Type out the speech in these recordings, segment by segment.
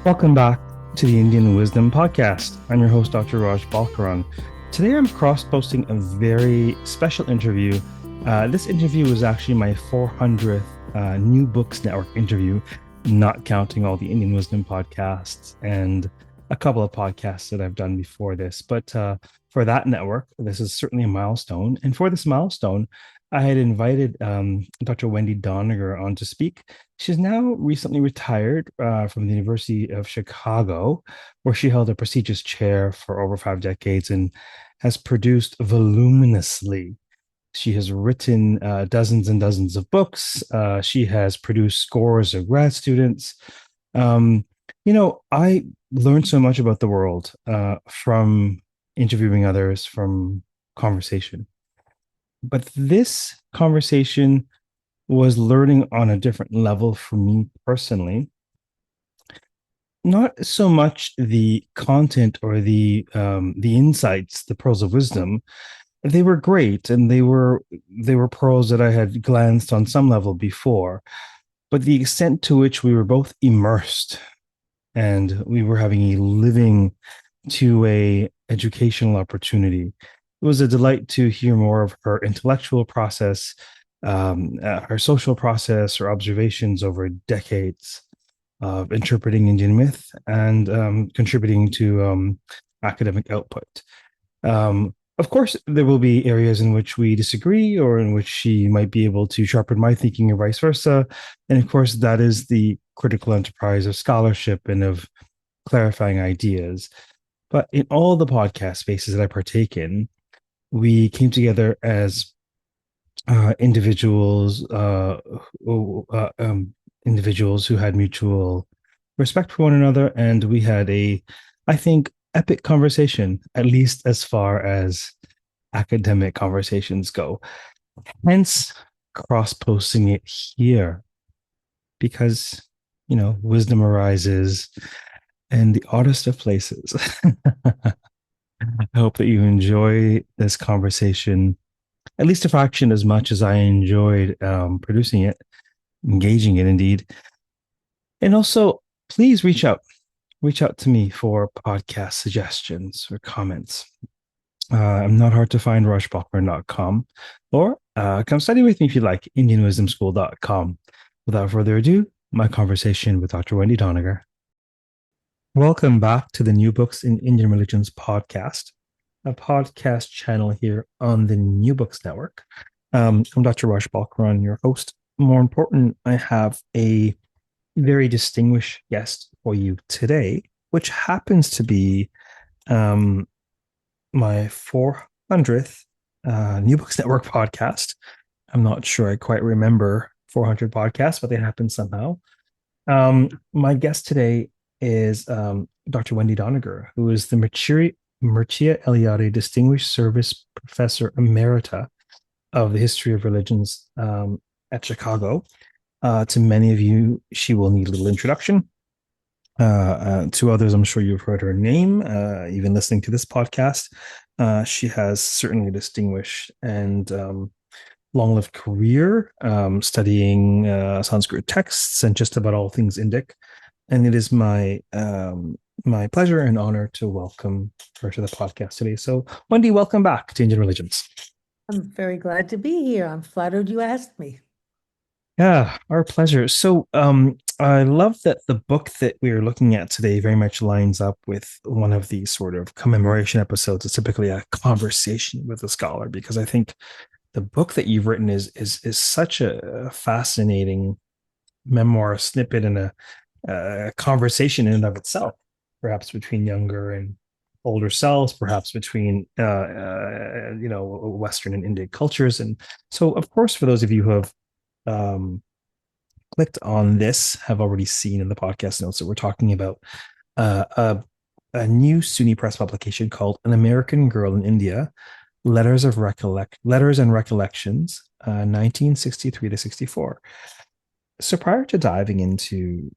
Welcome back to the Indian Wisdom Podcast. I'm your host, Dr. Raj Balkaran. Today I'm cross posting a very special interview. This interview was actually my 400th New Books Network interview, not counting all the Indian Wisdom podcasts and a couple of podcasts that I've done before this. But for that network, this is certainly a milestone. And for this milestone, I had invited Dr. Wendy Doniger on to speak. She's now recently retired from the University of Chicago, where she held a prestigious chair for over 5 decades and has produced voluminously. She has written dozens and dozens of books. She has produced scores of grad students. Um, I learned so much about the world from interviewing others, from conversation. But this conversation was learning on a different level for me personally. Not so much the content or the insights, the pearls of wisdom. They were great, and they were pearls that I had glanced on some level before, but the extent to which we were both immersed and we were having a living to a educational opportunity. It was a delight to hear more of her intellectual process, her social process, her observations over decades of interpreting Indian myth and contributing to academic output. Of course, there will be areas in which we disagree or in which she might be able to sharpen my thinking or vice versa. And of course, that is the critical enterprise of scholarship and of clarifying ideas. But in all the podcast spaces that I partake in, we came together as individuals, individuals who had mutual respect for one another, and we had I think, epic conversation, at least as far as academic conversations go. Hence, cross posting it here because wisdom arises in the oddest of places. I hope that you enjoy this conversation, at least a fraction as much as I enjoyed producing it, engaging it indeed. And also, please reach out to me for podcast suggestions or comments. I'm not hard to find, rajbalkaran.com, or come study with me if you like, indianwisdomschool.com. Without further ado, my conversation with Dr. Wendy Doniger. Welcome back to the New Books in Indian Religions podcast, a podcast channel here on the New Books Network. I'm Dr. Raj Balkaran, your host. More important, I have a very distinguished guest for you today, which happens to be my 400th New Books Network podcast. I'm not sure I quite remember 400 podcasts, but they happen somehow. My guest today is Dr. Wendy Doniger, who is the Mircea Eliade Distinguished Service Professor Emerita of the History of Religions at Chicago. To many of you, she will need a little introduction. To others, I'm sure you've heard her name, even listening to this podcast. She has certainly a distinguished and long-lived career studying Sanskrit texts and just about all things Indic. And it is my pleasure and honor to welcome her to the podcast today. So, Wendy, welcome back to Indian Religions. I'm very glad to be here. I'm flattered you asked me. Yeah, our pleasure. So, I love that the book that we're looking at today very much lines up with one of these sort of commemoration episodes. It's typically a conversation with a scholar because I think the book that you've written is such a fascinating memoir snippet and a conversation in and of itself, perhaps between younger and older selves, perhaps between Western and Indian cultures. And so, of course, for those of you who have um, clicked on this have already seen in the podcast notes that we're talking about uh, a, a new SUNY Press publication called An American Girl in India, Letters and Recollections, 1963 to 64. So prior to diving into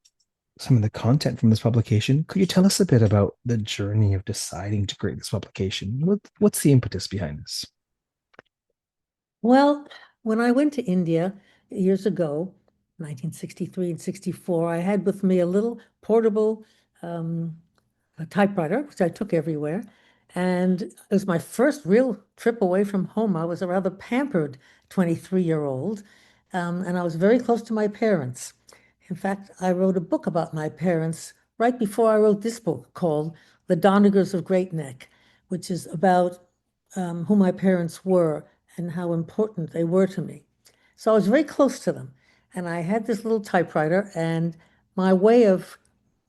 some of the content from this publication, could you tell us a bit about the journey of deciding to create this publication? What's the impetus behind this? Well, when I went to India years ago, 1963 and 64, I had with me a little portable um, a typewriter, which I took everywhere. And it was my first real trip away from home. I was a rather pampered 23-year-old, and I was very close to my parents. In fact, I wrote a book about my parents right before I wrote this book called The Donigers of Great Neck, which is about who my parents were and how important they were to me. So I was very close to them. And I had this little typewriter, and my way of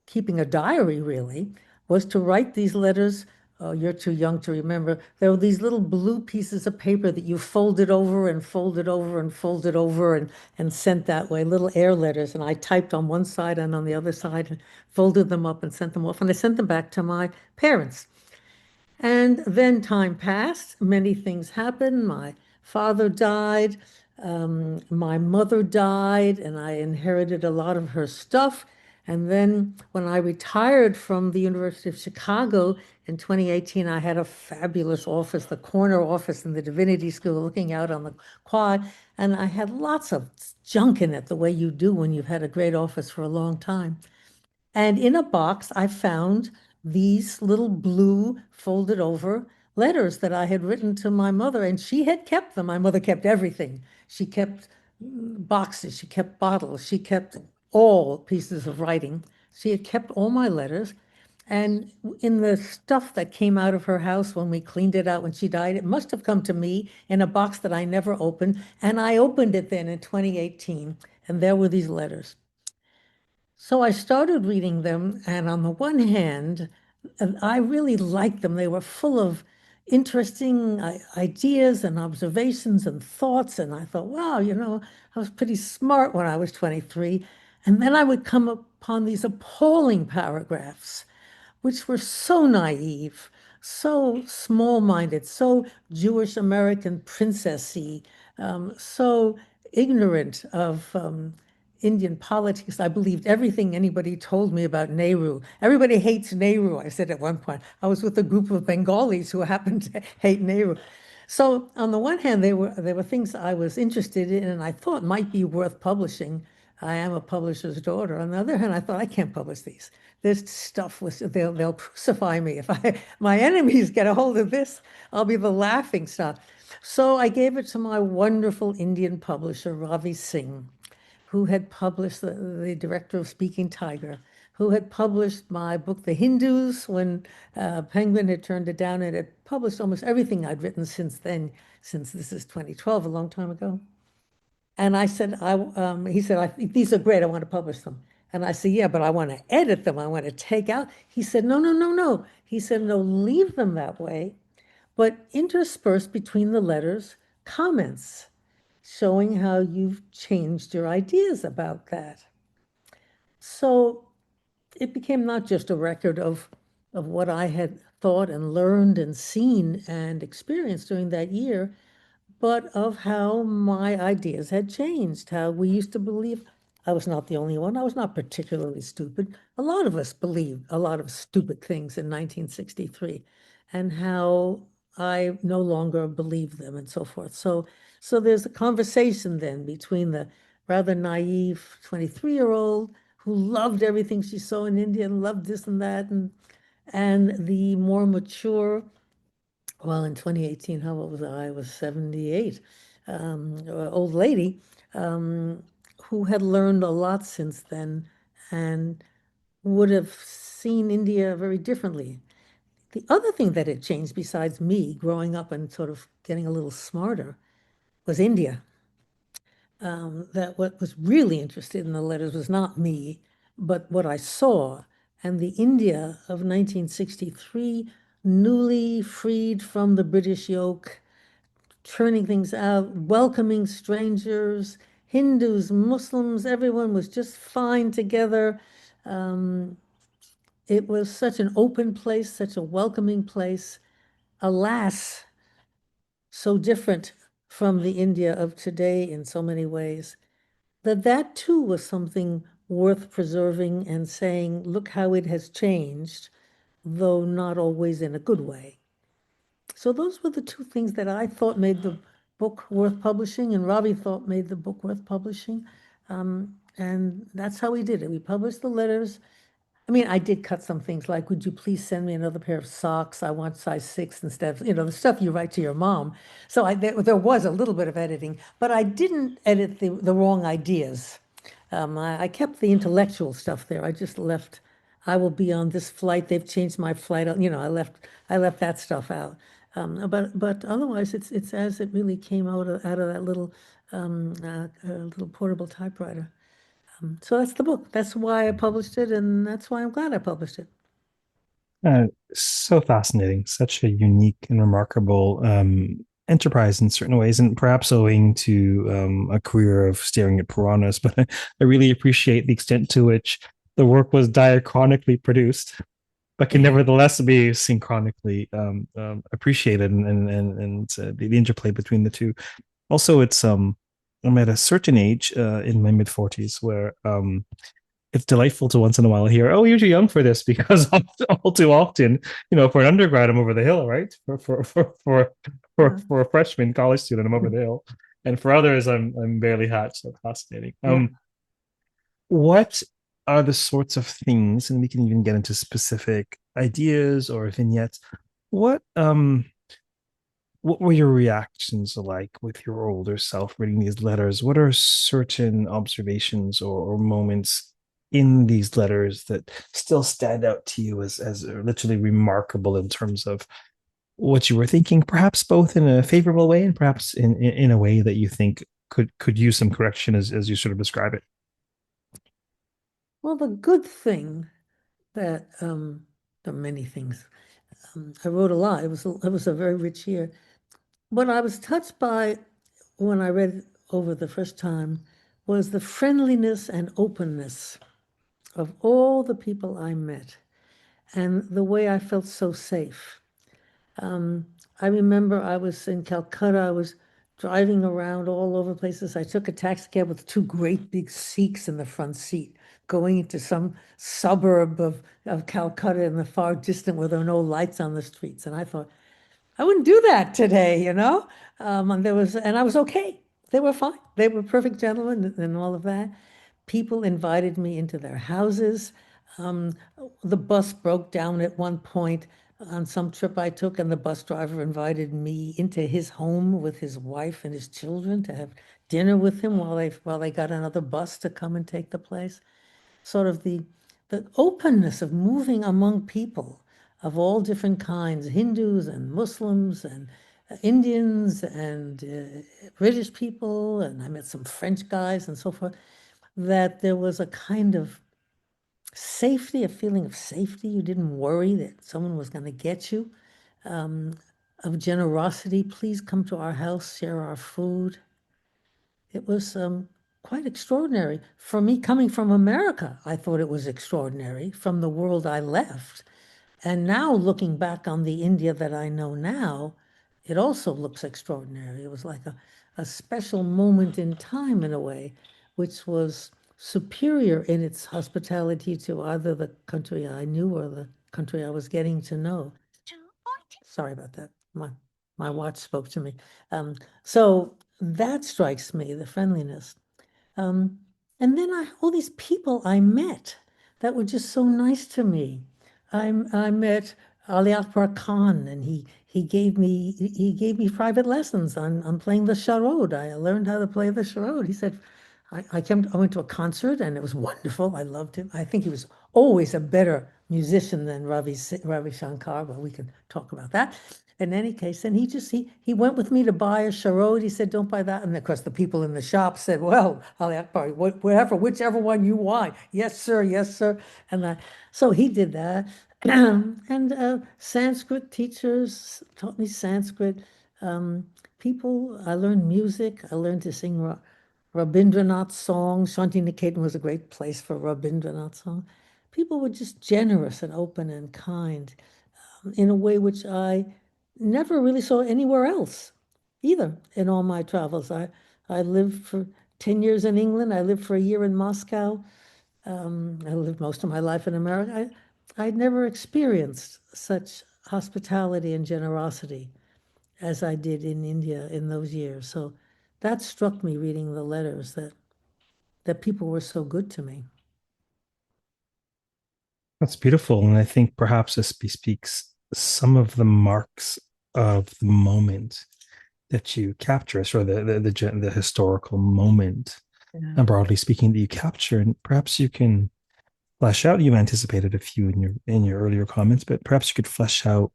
keeping a diary really was to write these letters. Oh, you're too young to remember. There were these little blue pieces of paper that you folded over and folded over and folded over and sent that way, little air letters. And I typed on one side and on the other side and folded them up and sent them off. And I sent them back to my parents. And then time passed, many things happened. My father died, my mother died, and I inherited a lot of her stuff. And then when I retired from the University of Chicago in 2018, I had a fabulous office, the corner office in the Divinity School, looking out on the quad. And I had lots of junk in it, the way you do when you've had a great office for a long time. And in a box, I found these little blue folded over letters that I had written to my mother, and she had kept them. My mother kept everything. She kept boxes, she kept bottles, she kept all pieces of writing. She had kept all my letters. And in the stuff that came out of her house when we cleaned it out when she died, it must have come to me in a box that I never opened. And I opened it then in 2018, and there were these letters. So I started reading them, and on the one hand, and I really liked them. They were full of interesting ideas and observations and thoughts. And I thought, wow, I was pretty smart when I was 23. And then I would come upon these appalling paragraphs which were so naive, so small-minded, so Jewish American princessy, so ignorant of Indian politics. I believed everything anybody told me about Nehru. Everybody hates Nehru, I said at one point. I was with a group of Bengalis who happened to hate Nehru. So on the one hand, there were things I was interested in and I thought might be worth publishing. I am a publisher's daughter. On the other hand, I thought I can't publish these. This stuff was they'll crucify me if my enemies get a hold of this. I'll be the laughing stock. So I gave it to my wonderful Indian publisher, Ravi Singh, who had published the director of Speaking Tiger, who had published my book, The Hindus, when Penguin had turned it down, and had published almost everything I'd written since then, since this is 2012, a long time ago. And I said, he said, I think these are great. I want to publish them. And I said, yeah, but I want to edit them. I want to take out. He said, no, no, no, no. He said, no, leave them that way, but intersperse between the letters comments showing how you've changed your ideas about that. So it became not just a record of what I had thought and learned and seen and experienced during that year, but of how my ideas had changed, how we used to believe. I was not the only one. I was not particularly stupid. A lot of us believed a lot of stupid things in 1963, and how I no longer believe them and so forth. So there's a conversation then between the rather naive 23-year-old who loved everything she saw in India and loved this and that, and the more mature, well, in 2018, how old was I? I was 78, old lady, who had learned a lot since then and would have seen India very differently. The other thing that had changed besides me growing up and sort of getting a little smarter was India. That what was really interested in the letters was not me, but what I saw. And the India of 1963, newly freed from the British yoke, turning things out, welcoming strangers, Hindus, Muslims, everyone was just fine together. Um, it was such an open place, such a welcoming place. Alas, so different from the India of today in so many ways, that too was something worth preserving and saying, look how it has changed, though not always in a good way. So those were the two things that I thought made the book worth publishing, and Ravi thought made the book worth publishing. And that's how we did it. We published the letters, I mean, I did cut some things like, would you please send me another pair of socks? I want size 6 instead of, the stuff you write to your mom. So there was a little bit of editing, but I didn't edit the wrong ideas. I kept the intellectual stuff there. I just left, I will be on this flight. They've changed my flight. I left that stuff out. But otherwise, it's as it really came out of that little portable typewriter. So that's the book. That's why I published it, and that's why I'm glad I published it. So fascinating, such a unique and remarkable enterprise in certain ways, and perhaps owing to a career of staring at piranhas. But I really appreciate the extent to which the work was diachronically produced, but can nevertheless be synchronically appreciated, and the interplay between the two. Also, I'm at a certain age in my mid 40s where it's delightful to once in a while hear, "Oh, you're too young for this," because all too often, for an undergrad, I'm over the hill, right? Yeah. For a freshman college student, I'm over the hill, and for others, I'm barely hatched. So fascinating. Yeah. What are the sorts of things, and we can even get into specific ideas or vignettes. What what were your reactions like with your older self reading these letters? What are certain observations or moments in these letters that still stand out to you as literally remarkable in terms of what you were thinking, perhaps both in a favorable way and perhaps in a way that you think could use some correction as you sort of describe it? Well, the good thing that there are many things. I wrote a lot. It was a very rich year. What I was touched by when I read it over the first time was the friendliness and openness of all the people I met and the way I felt so safe. Um, I remember I was in Calcutta. I was driving around all over places. I took a taxi cab with two great big Sikhs in the front seat, going into some suburb of Calcutta in the far distant where there were no lights on the streets. And I thought, I wouldn't do that today. And I was okay. They were fine. They were perfect gentlemen and all of that. People invited me into their houses. Um, the bus broke down at one point on some trip I took, and the bus driver invited me into his home with his wife and his children to have dinner with him while they got another bus to come and take the place. Sort of the openness of moving among people of all different kinds, Hindus and Muslims and Indians and British people, and I met some French guys and so forth, that there was a kind of safety, a feeling of safety. You didn't worry that someone was going to get you, um, of generosity. Please come to our house, share our food. It was quite extraordinary. For me, coming from America, I thought it was extraordinary from the world I left. And now looking back on the India that I know now, it also looks extraordinary. It was like a special moment in time in a way, which was superior in its hospitality to either the country I knew or the country I was getting to know. Sorry about that. My watch spoke to me. So that strikes me, the friendliness. Um, and then all these people I met that were just so nice to me. I met Ali Akbar Khan, and he gave me private lessons on playing the charade. I learned how to play the charade. He said, I went to a concert and it was wonderful. I loved him. I think he was always a better musician than Ravi Shankar, but we can talk about that. In any case, and he went with me to buy a charade. He said, "Don't buy that." And of course, the people in the shop said, "Well, Ali Akbar, whichever one you want." Yes, sir. Yes, sir. So he did that. And Sanskrit teachers taught me Sanskrit. Um, People, I learned music. I learned to sing Rabindranath songs. Shanti Niketan was a great place for Rabindranath song. People were just generous and open and kind in a way which I never really saw anywhere else either in all my travels. I lived for 10 years in England. I lived for a year in Moscow. I lived most of my life in America. I'd never experienced such hospitality and generosity as I did in India in those years. So that struck me reading the letters that people were so good to me. That's beautiful. And I think perhaps this bespeaks some of the marks of the moment that you capture, sort of the historical moment, Yeah. and broadly speaking, that you capture. And perhaps you can flesh out. You anticipated a few in your earlier comments, but perhaps you could flesh out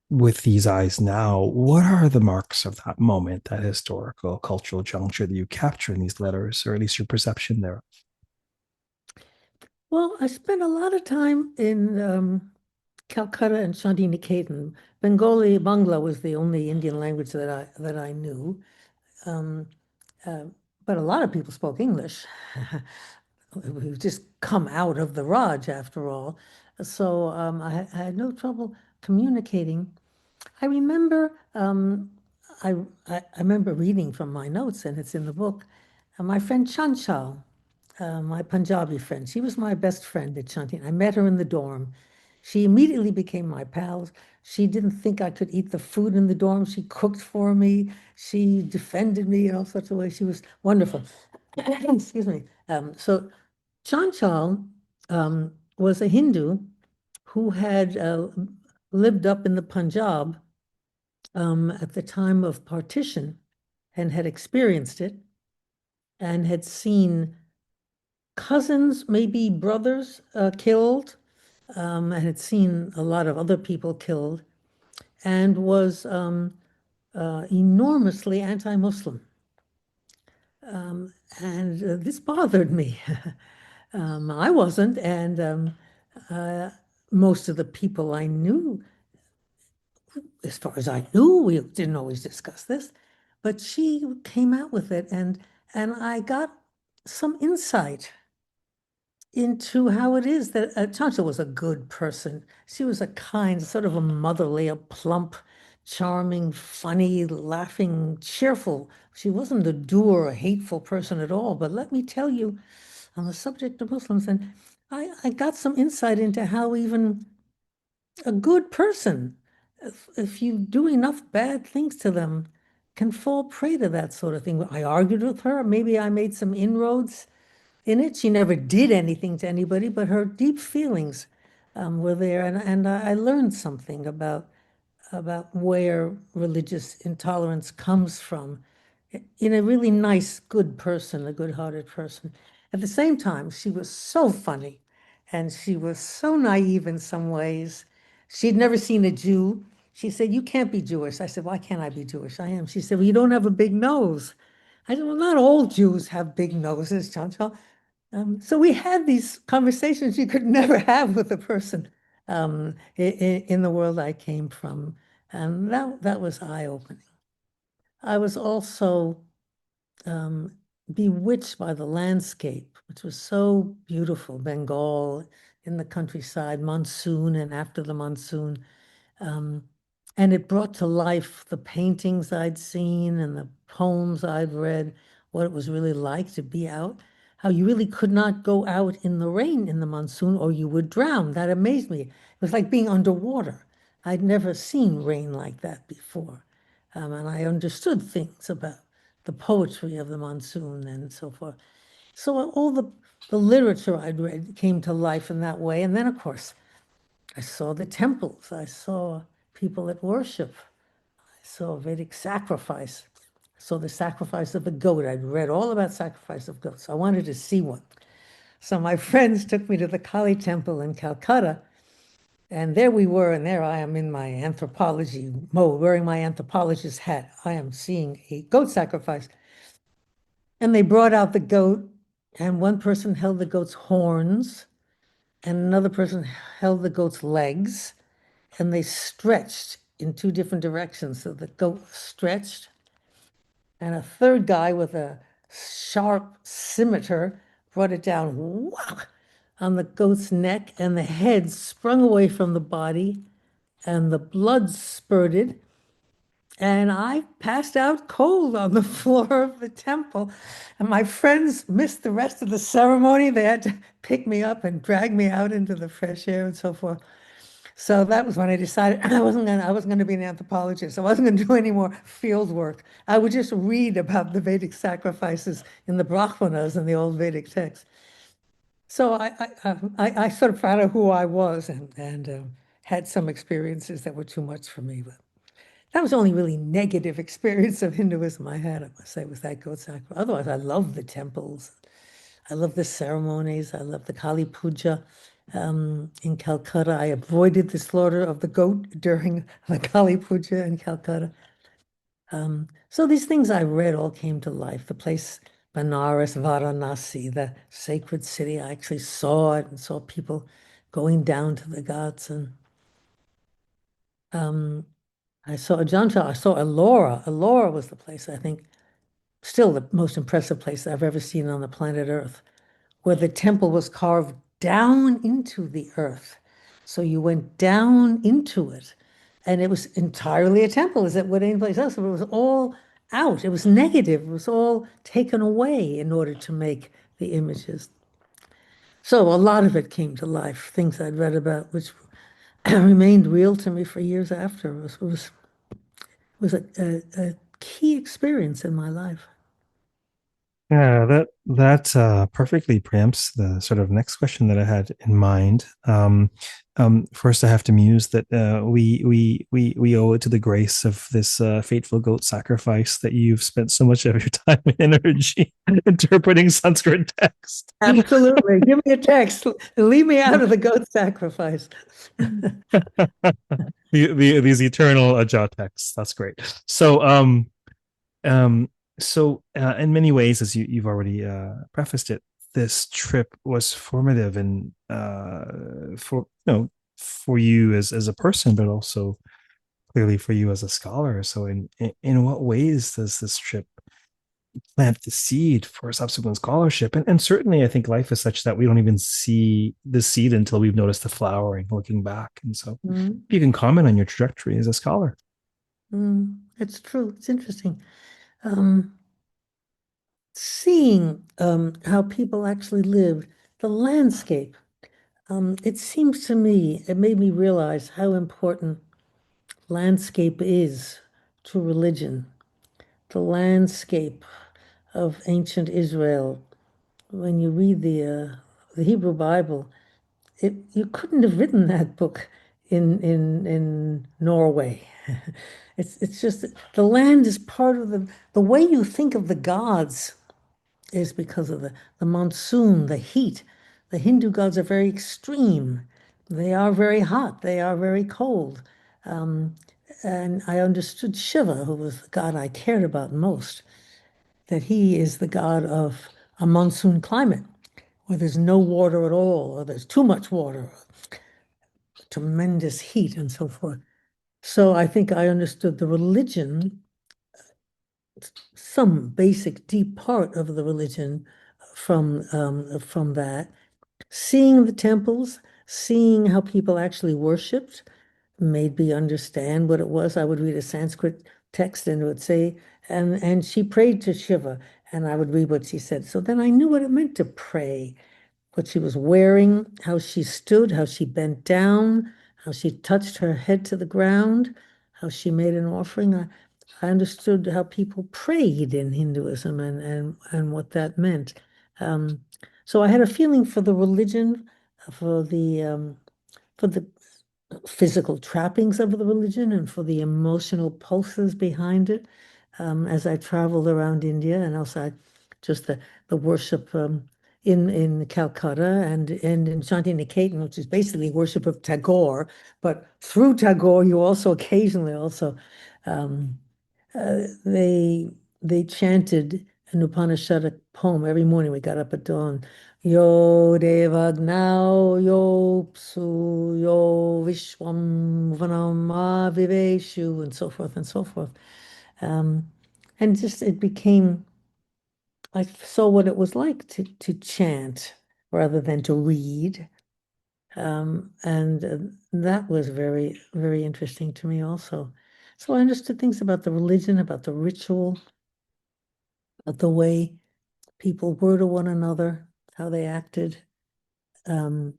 with these eyes now. What are the marks of that moment, that historical, cultural juncture that you capture in these letters, or at least your perception there? Well, I spent a lot of time in Calcutta and Shantiniketan. Bengali Bangla was the only Indian language that I knew. Um, uh, but a lot of people spoke English. We've just come out of the Raj after all. So I had no trouble communicating. I remember I remember reading from my notes, and it's in the book. My friend Chanchal, my Punjabi friend, she was my best friend at Shanti. I met her in the dorm. She immediately became my pal. She didn't think I could eat the food in the dorm. She cooked for me. She defended me in all sorts of ways. She was wonderful. Excuse me. So Chanchal was a Hindu who had lived up in the Punjab at the time of partition and had experienced it and had seen cousins, maybe brothers, killed, and had seen a lot of other people killed, and was enormously anti-Muslim. And this bothered me. I wasn't, and uh, most of the people I knew, as far as I knew, we didn't always discuss this, but she came out with it, and I got some insight into how it is that Chacha was a good person. She was a kind, sort of a motherly, a plump, charming, funny, laughing, cheerful. She wasn't a dour, a hateful person at all. But let me tell you, on the subject of Muslims, and I got some insight into how even a good person, if you do enough bad things to them, can fall prey to that sort of thing. I argued with her. Maybe I made some inroads in it. She never did anything to anybody, but her deep feelings were there, and I learned something about where religious intolerance comes from in a really nice, good person, a good-hearted person. At the same time, she was so funny, and she was so naive in some ways. She'd never seen a Jew. She said, "You can't be Jewish." I said, "Why can't I be Jewish? I am." She said, "Well, you don't have a big nose." I said, "Well, not all Jews have big noses, Chantal." So we had these conversations you could never have with a person in the world I came from. And that was eye-opening. I was also um, bewitched by the landscape, which was so beautiful. Bengal in the countryside, monsoon and after the monsoon. Um, and it brought to life the paintings I'd seen and the poems I'd read, what it was really like to be out, how you really could not go out in the rain in the monsoon or you would drown. That amazed me. It was like being underwater. I'd never seen rain like that before. And I understood things about the poetry of the monsoon and so forth. So all the literature I'd read came to life in that way. And then, of course, I saw the temples. I saw people at worship. I saw Vedic sacrifice. I saw the sacrifice of the goat. I'd read all about sacrifice of goats. I wanted to see one. So my friends took me to the Kali temple in Calcutta, and there we were, and there I am in my anthropology mode, wearing my anthropologist hat. I am seeing a goat sacrifice. And they brought out the goat, and one person held the goat's horns, and another person held the goat's legs, and they stretched in two different directions. So the goat stretched, and a third guy with a sharp scimitar brought it down whack, on the goat's neck, and the head sprung away from the body, and the blood spurted. And I passed out cold on the floor of the temple. And my friends missed the rest of the ceremony. They had to pick me up and drag me out into the fresh air and so forth. So that was when I decided I wasn't gonna be an anthropologist. I wasn't gonna do any more field work. I would just read about the Vedic sacrifices in the Brahmanas and the old Vedic texts. So I sort of found out who I was and had some experiences that were too much for me. But that was the only really negative experience of Hinduism I had, I must say, was that goat sacrifice. Otherwise, I love the temples. I love the ceremonies. I love the Kali Puja in Calcutta. I avoided the slaughter of the goat during the Kali Puja in Calcutta. So these things I read all came to life. The place, Banaras, Varanasi, the sacred city, I actually saw it and saw people going down to the ghats. And um, I saw Ajanta, I saw Ellora. Ellora was the place, I think, still the most impressive place I've ever seen on the planet Earth, where the temple was carved down into the earth. So you went down into it, and it was entirely a temple. Is it what any place else? It was all out. It was negative. It was all taken away in order to make the images. So a lot of it came to life, things I'd read about, which remained real to me for years after. It was a key experience in my life. Yeah, that perfectly preempts the sort of next question that I had in mind. First, I have to muse that we owe it to the grace of this fateful goat sacrifice that you've spent so much of your time and energy interpreting Sanskrit text. Absolutely. Give me a text. Leave me out of the goat sacrifice. These eternal Ajah texts. That's great. Um, in many ways, as you've already prefaced it, this trip was formative and for for you as a person, but also clearly for you as a scholar. So, in what ways does this trip plant the seed for subsequent scholarship? And certainly, I think life is such that we don't even see the seed until we've noticed the flowering, looking back. And so, Mm, if you can comment on your trajectory as a scholar. it's true. It's interesting. Um, Seeing how people actually lived, the landscape. It seems to me, it made me realize how important landscape is to religion. The landscape of ancient Israel. When you read the Hebrew Bible, you couldn't have written that book in Norway. It's just the land is part of the way you think of the gods is because of the monsoon, the heat. The Hindu gods are very extreme. They are very hot. They are very cold. And I understood Shiva, who was the god I cared about most, that he is the god of a monsoon climate where there's no water at all, or there's too much water, tremendous heat, and so forth. So I think I understood the religion, some basic deep part of the religion from that. Seeing the temples, seeing how people actually worshipped, made me understand what it was. I would read a Sanskrit text and it would say, and she prayed to Shiva, and I would read what she said. So then I knew what it meant to pray, what she was wearing, how she stood, how she bent down, how she touched her head to the ground, how she made an offering. I understood how people prayed in Hinduism and what that meant. Um, so I had a feeling for the religion, for the physical trappings of the religion, and for the emotional pulses behind it. As I traveled around India, and also just the worship in Calcutta and in Shantiniketan, which is basically worship of Tagore. But through Tagore, you also occasionally also um, they chanted an Upanishadic poem every morning. We got up at dawn. Yo Devagnau, Yo Psu, Yo Vishwam Vanama Viveshu, and so forth and so forth. Um, and just it became, I saw what it was like to chant rather than to read. And that was very, very interesting to me also. So I understood things about the religion, about the ritual, about the way people were to one another, how they acted, um,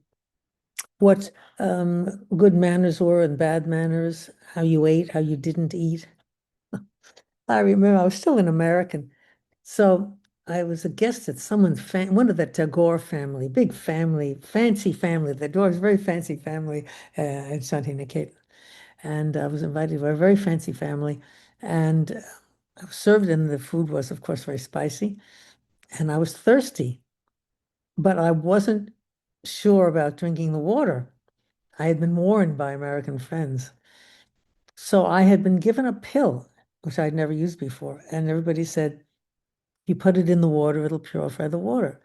what good manners were and bad manners, how you ate, how you didn't eat. I remember I was still an American. So I was a guest at someone's one of the Tagore family, big family, fancy family. The Tagore's very fancy family in Santinaketan. And I was invited to a very fancy family. And I was served, and the food was, of course, very spicy. And I was thirsty, but I wasn't sure about drinking the water. I had been warned by American friends. So I had been given a pill, which I'd never used before. And everybody said, you put it in the water, it'll purify the water.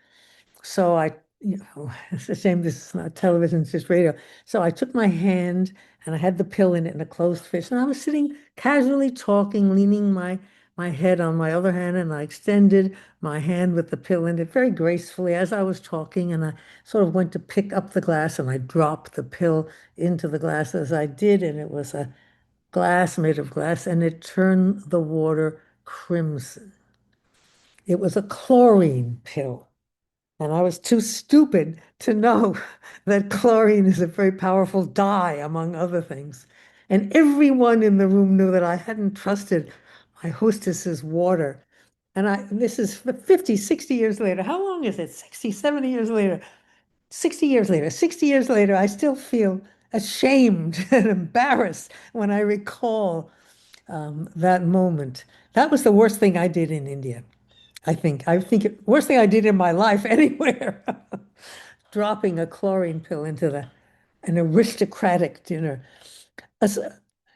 So it's a shame this is not television, it's just radio. So I took my hand and I had the pill in it in a closed fist. And I was sitting casually talking, leaning my head on my other hand, and I extended my hand with the pill in it very gracefully as I was talking. And I sort of went to pick up the glass and I dropped the pill into the glass as I did. And it was a glass made of glass, and it turned the water crimson. It was a chlorine pill. And I was too stupid to know that chlorine is a very powerful dye, among other things. And everyone in the room knew that I hadn't trusted my hostess's water. And this is 50, 60 years later. How long is it? 60, 70 years later. 60 years later. 60 years later, I still feel ashamed and embarrassed when I recall that moment. That was the worst thing I did in India. Worst thing I did in my life anywhere. Dropping a chlorine pill into an aristocratic dinner. As-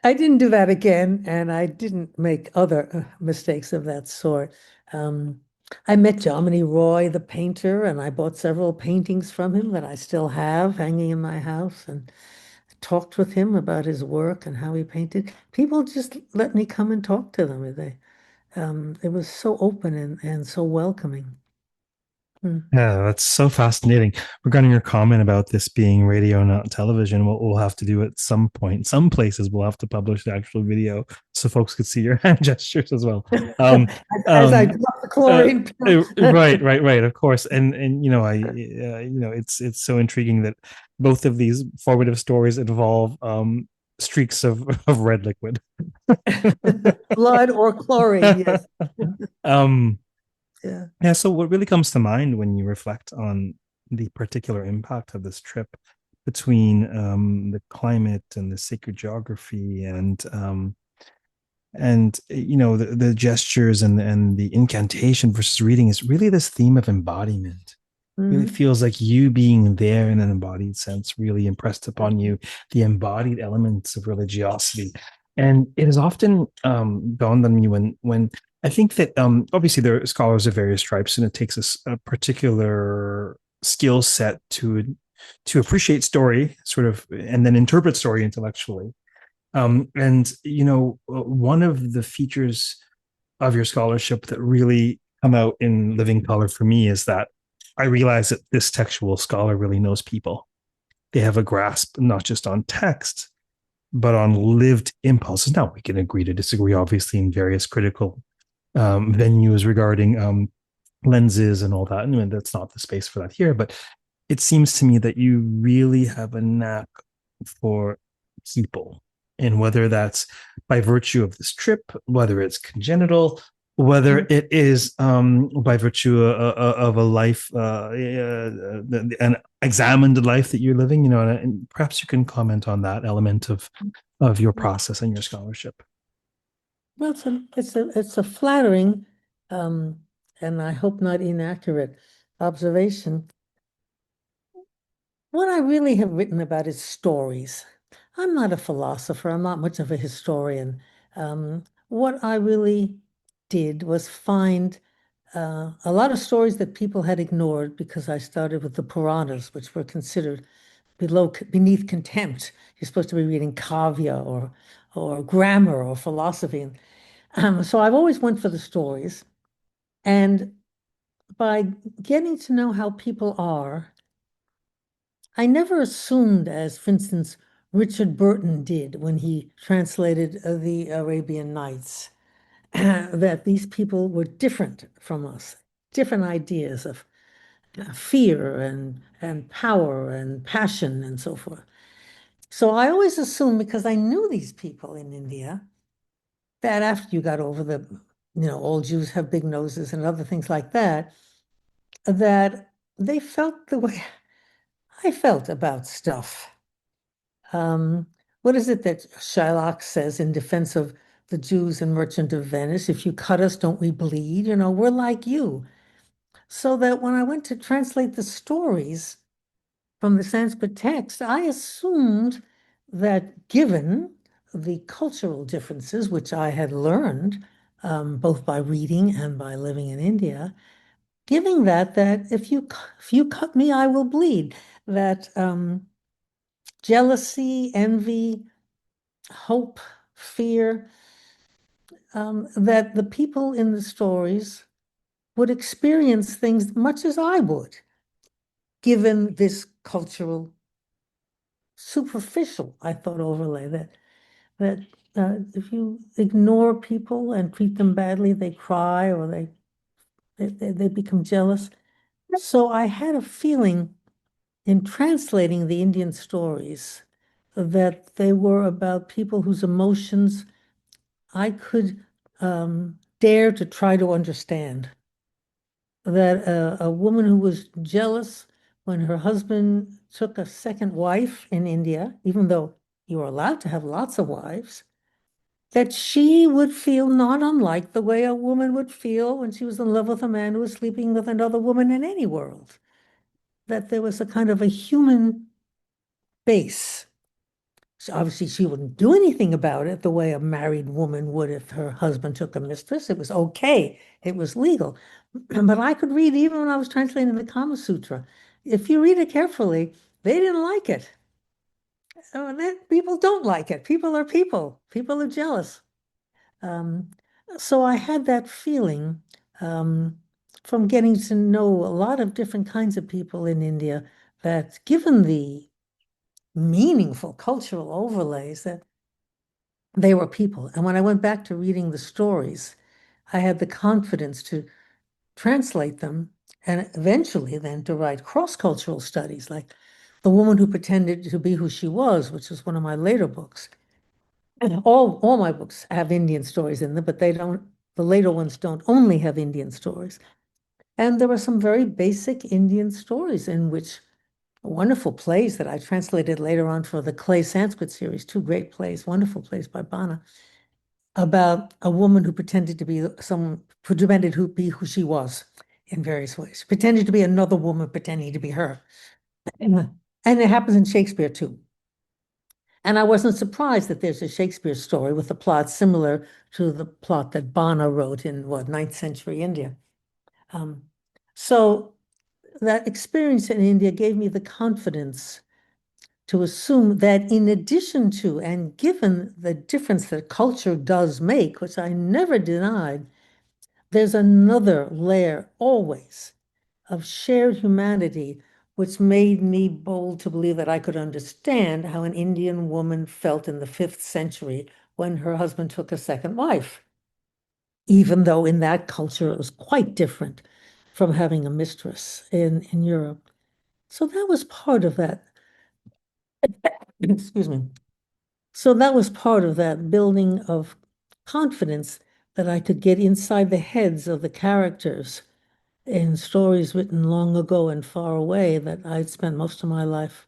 I didn't do that again, and I didn't make other mistakes of that sort. Um, I met Jomini Roy, the painter, and I bought several paintings from him that I still have hanging in my house, and talked with him about his work and how he painted. People just let me come and talk to them. It was so open and so welcoming. Mm. Yeah, that's so fascinating. Regarding your comment about this being radio, not television, what we'll have to do at some point, some places we'll have to publish the actual video so folks could see your hand gestures as well. Um, As I um, dropped the chlorine pill. right, of course. And it's so intriguing that both of these formative stories involve streaks of red liquid. Blood or chlorine, yes. um, Yeah. Yeah, so what really comes to mind when you reflect on the particular impact of this trip between the climate and the sacred geography and the gestures and the incantation versus reading is really this theme of embodiment. Really Mhm. feels like you being there in an embodied sense really impressed upon you the embodied elements of religiosity. And it has often dawned on me when I think that obviously there are scholars of various stripes, and it takes a particular skill set to appreciate story, sort of, and then interpret story intellectually. And one of the features of your scholarship that really come out in living color for me is that I realize that this textual scholar really knows people. They have a grasp not just on text, but on lived impulses. Now, we can agree to disagree, obviously, in various critical venues regarding lenses and all that. And that's not the space for that here. But it seems to me that you really have a knack for people. And whether that's by virtue of this trip, whether it's congenital, whether it is by virtue of a life, an examined life that you're living, and perhaps you can comment on that element of your process and your scholarship. Well, it's a flattering, um, and I hope not inaccurate observation. What I really have written about is stories. I'm not a philosopher. I'm not much of a historian. What I really did was find a lot of stories that people had ignored because I started with the Puranas, which were considered beneath contempt. You're supposed to be reading kavya or grammar or philosophy. So I've always went for the stories, and by getting to know how people are, I never assumed, as for instance, Richard Burton did when he translated the Arabian Nights, that these people were different from us, different ideas of fear and power and passion and so forth. So I always assumed, because I knew these people in India, that after you got over all Jews have big noses and other things like that, that they felt the way I felt about stuff. Um, what is it that Shylock says in defense of the Jews in Merchant of Venice? If you cut us, don't we bleed? We're like you. So that when I went to translate the stories from the Sanskrit text, I assumed that given the cultural differences, which I had learned both by reading and by living in India, giving that if you cut me, I will bleed. That jealousy, envy, hope, fear, that the people in the stories would experience things much as I would, given this cultural superficial, I thought, overlay that if you ignore people and treat them badly, they cry or they become jealous. So I had a feeling in translating the Indian stories that they were about people whose emotions I could dare to try to understand. That a woman who was jealous when her husband took a second wife in India, even though you are allowed to have lots of wives, that she would feel not unlike the way a woman would feel when she was in love with a man who was sleeping with another woman in any world. That there was a kind of a human base. So obviously, she wouldn't do anything about it the way a married woman would if her husband took a mistress. It was okay, it was legal. But I could read, even when I was translating the Kama Sutra, if you read it carefully, they didn't like it. People don't like it. People are people. People are jealous. Um, so I had that feeling from getting to know a lot of different kinds of people in India that given the meaningful cultural overlays that they were people. And when I went back to reading the stories, I had the confidence to translate them and eventually then to write cross-cultural studies like The Woman Who Pretended to Be Who She Was, which is one of my later books. And all my books have Indian stories in them, but the later ones don't only have Indian stories. And there were some very basic Indian stories in which wonderful plays that I translated later on for the Clay Sanskrit series, two great plays, wonderful plays by Bana, about a woman who pretended to be pretended to be who she was in various ways, pretended to be another woman, pretending to be her. And it happens in Shakespeare too. And I wasn't surprised that there's a Shakespeare story with a plot similar to the plot that Bana wrote in what, 9th century India. Um, so that experience in India gave me the confidence to assume that in addition to, and given the difference that culture does make, which I never denied, there's another layer always of shared humanity, which made me bold to believe that I could understand how an Indian woman felt in the 5th century when her husband took a second wife, even though in that culture it was quite different from having a mistress in Europe. So that was part of that. Excuse me. So that was part of that building of confidence that I could get inside the heads of the characters in stories written long ago and far away that I'd spent most of my life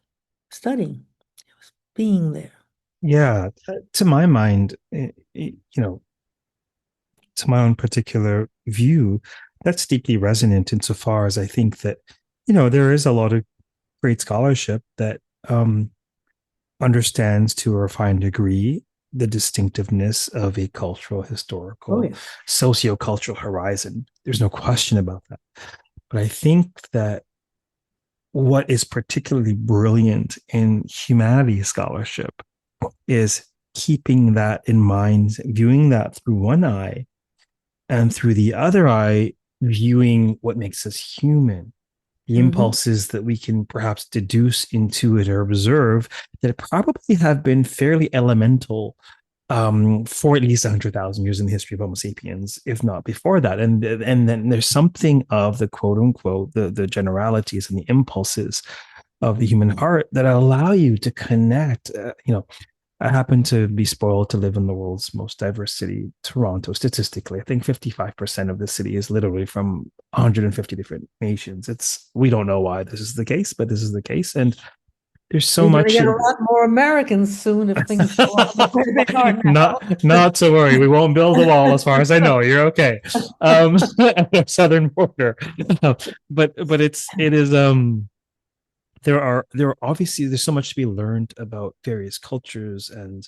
studying. It was being there. Yeah, to my mind, to my own particular view, that's deeply resonant insofar as I think that, there is a lot of great scholarship that understands to a refined degree the distinctiveness of a cultural, Oh, historical, yeah. sociocultural horizon. There's no question about that. But I think that what is particularly brilliant in humanities scholarship is keeping that in mind, viewing that through one eye, and through the other eye, viewing what makes us human, the Mhm. impulses that we can perhaps deduce, intuit, or observe that probably have been fairly elemental for at least 100,000 years in the history of Homo sapiens, if not before that. And then there's something of the quote unquote, the generalities and the impulses of the human heart that allow you to connect, I happen to be spoiled to live in the world's most diverse city, Toronto. Statistically, I think 55% of the city is literally from 150 different nations. It's we don't know why this is the case, but this is the case, and there's so You're going to much. get a lot more Americans soon if things go on the way they are now. Not to worry, we won't build a wall. As far as I know, you're okay. At the southern border, but it is there are obviously there's so much to be learned about various cultures and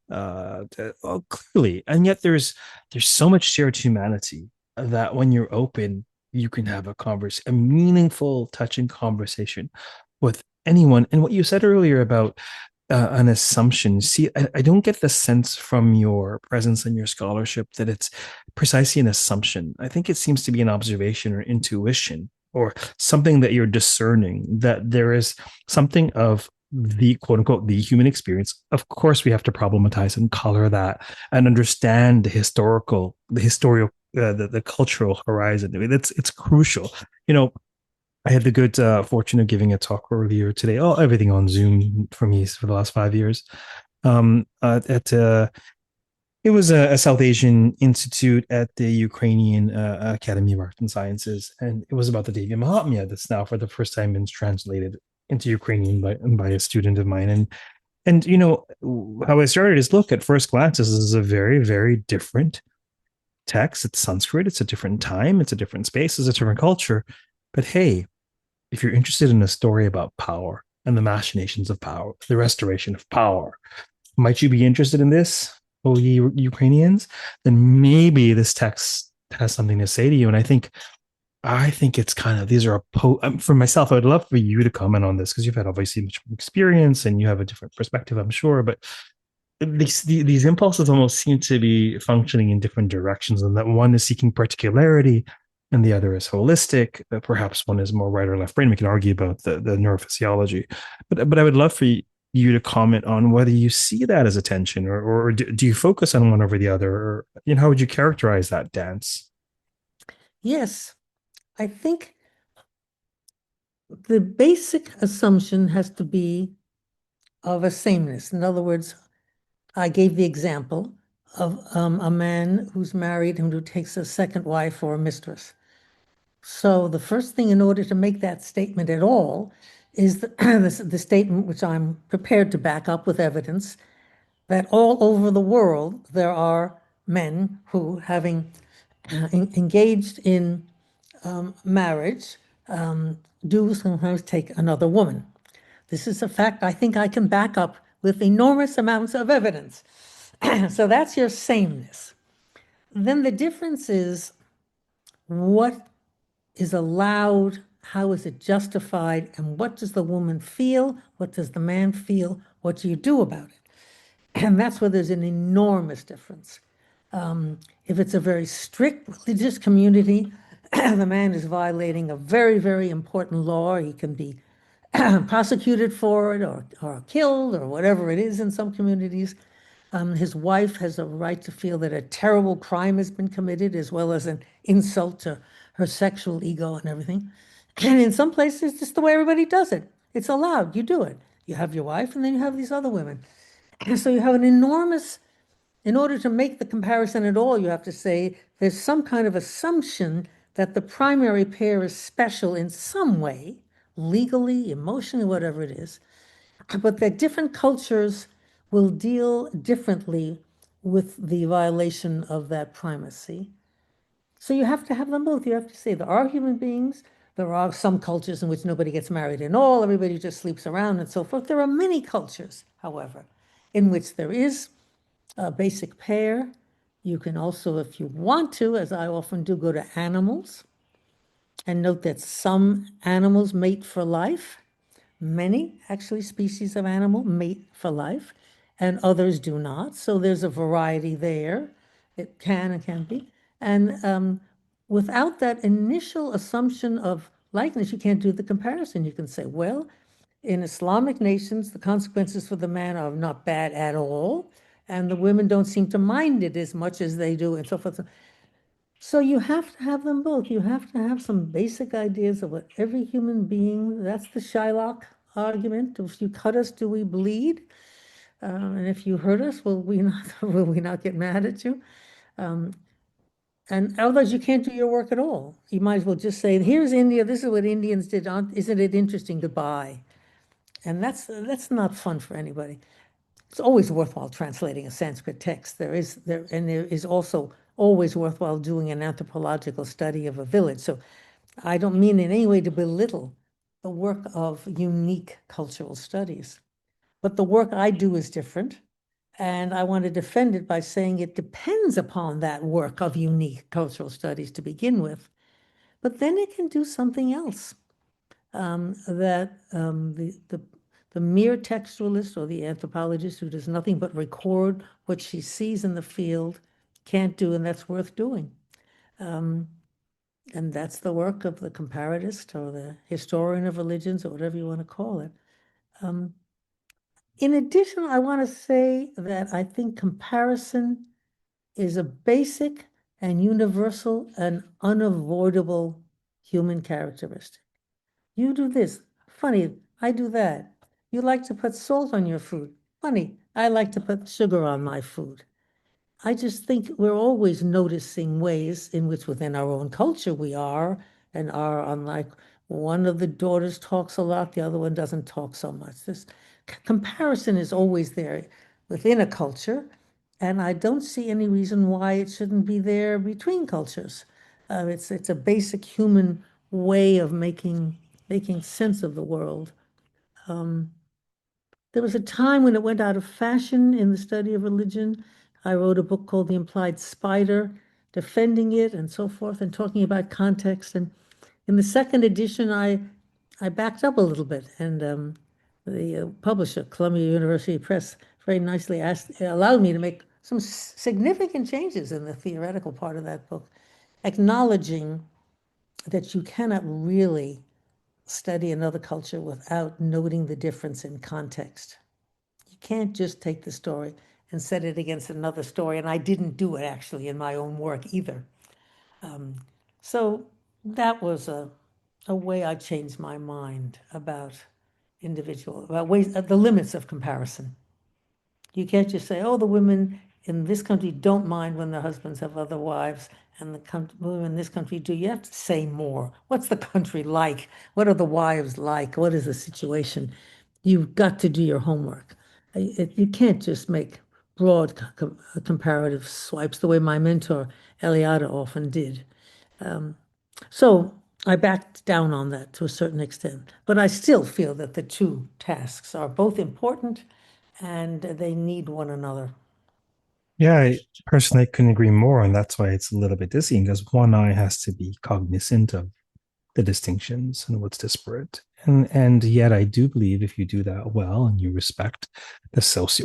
well, clearly, and yet there's so much shared humanity that when you're open, you can have a meaningful, touching conversation with anyone. And what you said earlier about an assumption, see, I don't get the sense from your presence and your scholarship that it's precisely an assumption. I think it seems to be an observation or intuition or something that you're discerning that there is something of the quote unquote the human experience. Of course, we have to problematize and color that and understand the historical, the cultural horizon. I mean, it's crucial. You know, I had the good fortune of giving a talk earlier today. Oh, everything on Zoom for me for the last 5 years. At It was a South Asian institute at the Ukrainian Academy of Arts and Sciences, and it was about the Devi Mahatmya that's now for the first time been translated into Ukrainian by a student of mine. And you know how I started is look at first glance, this is a very very different text. It's Sanskrit. It's a different time. It's a different space. It's a different culture. But hey, if you're interested in a story about power and the machinations of power, the restoration of power, might you be interested in this, oh ye Ukrainians? Then maybe this text has something to say to you. And I think it's kind of these are for myself. I would love for you to comment on this because you've had obviously much experience and you have a different perspective, I'm sure. But these impulses almost seem to be functioning in different directions, and that one is seeking particularity and the other is holistic. Perhaps one is more right or left brain. We can argue about the neurophysiology, but I would love for you to comment on whether you see that as a tension, or do you focus on one over the other, or how would you characterize that dance? Yes, I think the basic assumption has to be of a sameness. In other words, I gave the example of a man who's married and who takes a second wife or a mistress. So the first thing in order to make that statement at all is the statement, which I'm prepared to back up with evidence, that all over the world there are men who, having engaged in marriage, do sometimes take another woman. This is a fact I think I can back up with enormous amounts of evidence. So that's your sameness. Then the difference is what is allowed, how is it justified, and what does the woman feel? What does the man feel? What do you do about it? And that's where there's an enormous difference. If it's a very strict religious community, the man is violating a very, very important law. He can be prosecuted for it or killed or whatever it is in some communities. His wife has a right to feel that a terrible crime has been committed, as well as an insult to her sexual ego and everything. And in some places, it's just the way everybody does it. It's allowed. You do it. You have your wife, and then you have these other women. And so you have an enormous, in order to make the comparison at all, you have to say there's some kind of assumption that the primary pair is special in some way, legally, emotionally, whatever it is, but that different cultures will deal differently with the violation of that primacy. So you have to have them both. You have to say there are human beings. There are some cultures in which nobody gets married at all. Everybody just sleeps around and so forth. There are many cultures, however, in which there is a basic pair. You can also, if you want to, as I often do, go to animals and note that some animals mate for life. Many, actually, species of animal mate for life, and others do not. So there's a variety there. It can and can be. And without that initial assumption of likeness, you can't do the comparison. You can say, well, in Islamic nations, the consequences for the man are not bad at all, and the women don't seem to mind it as much as they do, and so forth. So you have to have them both. You have to have some basic ideas of what every human being, that's the Shylock argument. If you cut us, do we bleed? And if you hurt us, will we not will we not get mad at you? Um, and otherwise, you can't do your work at all. You might as well just say, "Here's India. This is what Indians did. Isn't it interesting? Goodbye." And that's not fun for anybody. It's always worthwhile translating a Sanskrit text. There is also always worthwhile doing an anthropological study of a village. So I don't mean in any way to belittle the work of unique cultural studies, but the work I do is different. And I want to defend it by saying it depends upon that work of unique cultural studies to begin with, but then it can do something else that the mere textualist or the anthropologist who does nothing but record what she sees in the field can't do, and that's worth doing. And that's the work of the comparatist or the historian of religions or whatever you want to call it. In addition, I want to say that I think comparison is a basic and universal and unavoidable human characteristic. You do this. Funny, I do that. You like to put salt on your food. Funny, I like to put sugar on my food. I just think we're always noticing ways in which within our own culture we are and are unlike. One of the daughters talks a lot, the other one doesn't talk so much. This comparison is always there within a culture, and I don't see any reason why it shouldn't be there between cultures. It's a basic human way of making sense of the world. There was a time when it went out of fashion in the study of religion. I wrote a book called The Implied Spider, defending it and so forth, and talking about context. And in the second edition, I backed up a little bit, and the publisher, Columbia University Press, very nicely allowed me to make some significant changes in the theoretical part of that book, acknowledging that you cannot really study another culture without noting the difference in context. You can't just take the story and set it against another story. And I didn't do it actually in my own work either. So that was a way I changed my mind about about ways, the limits of comparison. You can't just say, oh, the women in this country don't mind when their husbands have other wives, and the women in this country do. You have to say more. What's the country like? What are the wives like? What is the situation? You've got to do your homework. You can't just make broad comparative swipes the way my mentor Eliada often did. So I backed down on that to a certain extent, but I still feel that the two tasks are both important and they need one another. Yeah, I personally couldn't agree more, and that's why it's a little bit dizzying because one eye has to be cognizant of the distinctions and what's disparate. And yet I do believe if you do that well and you respect the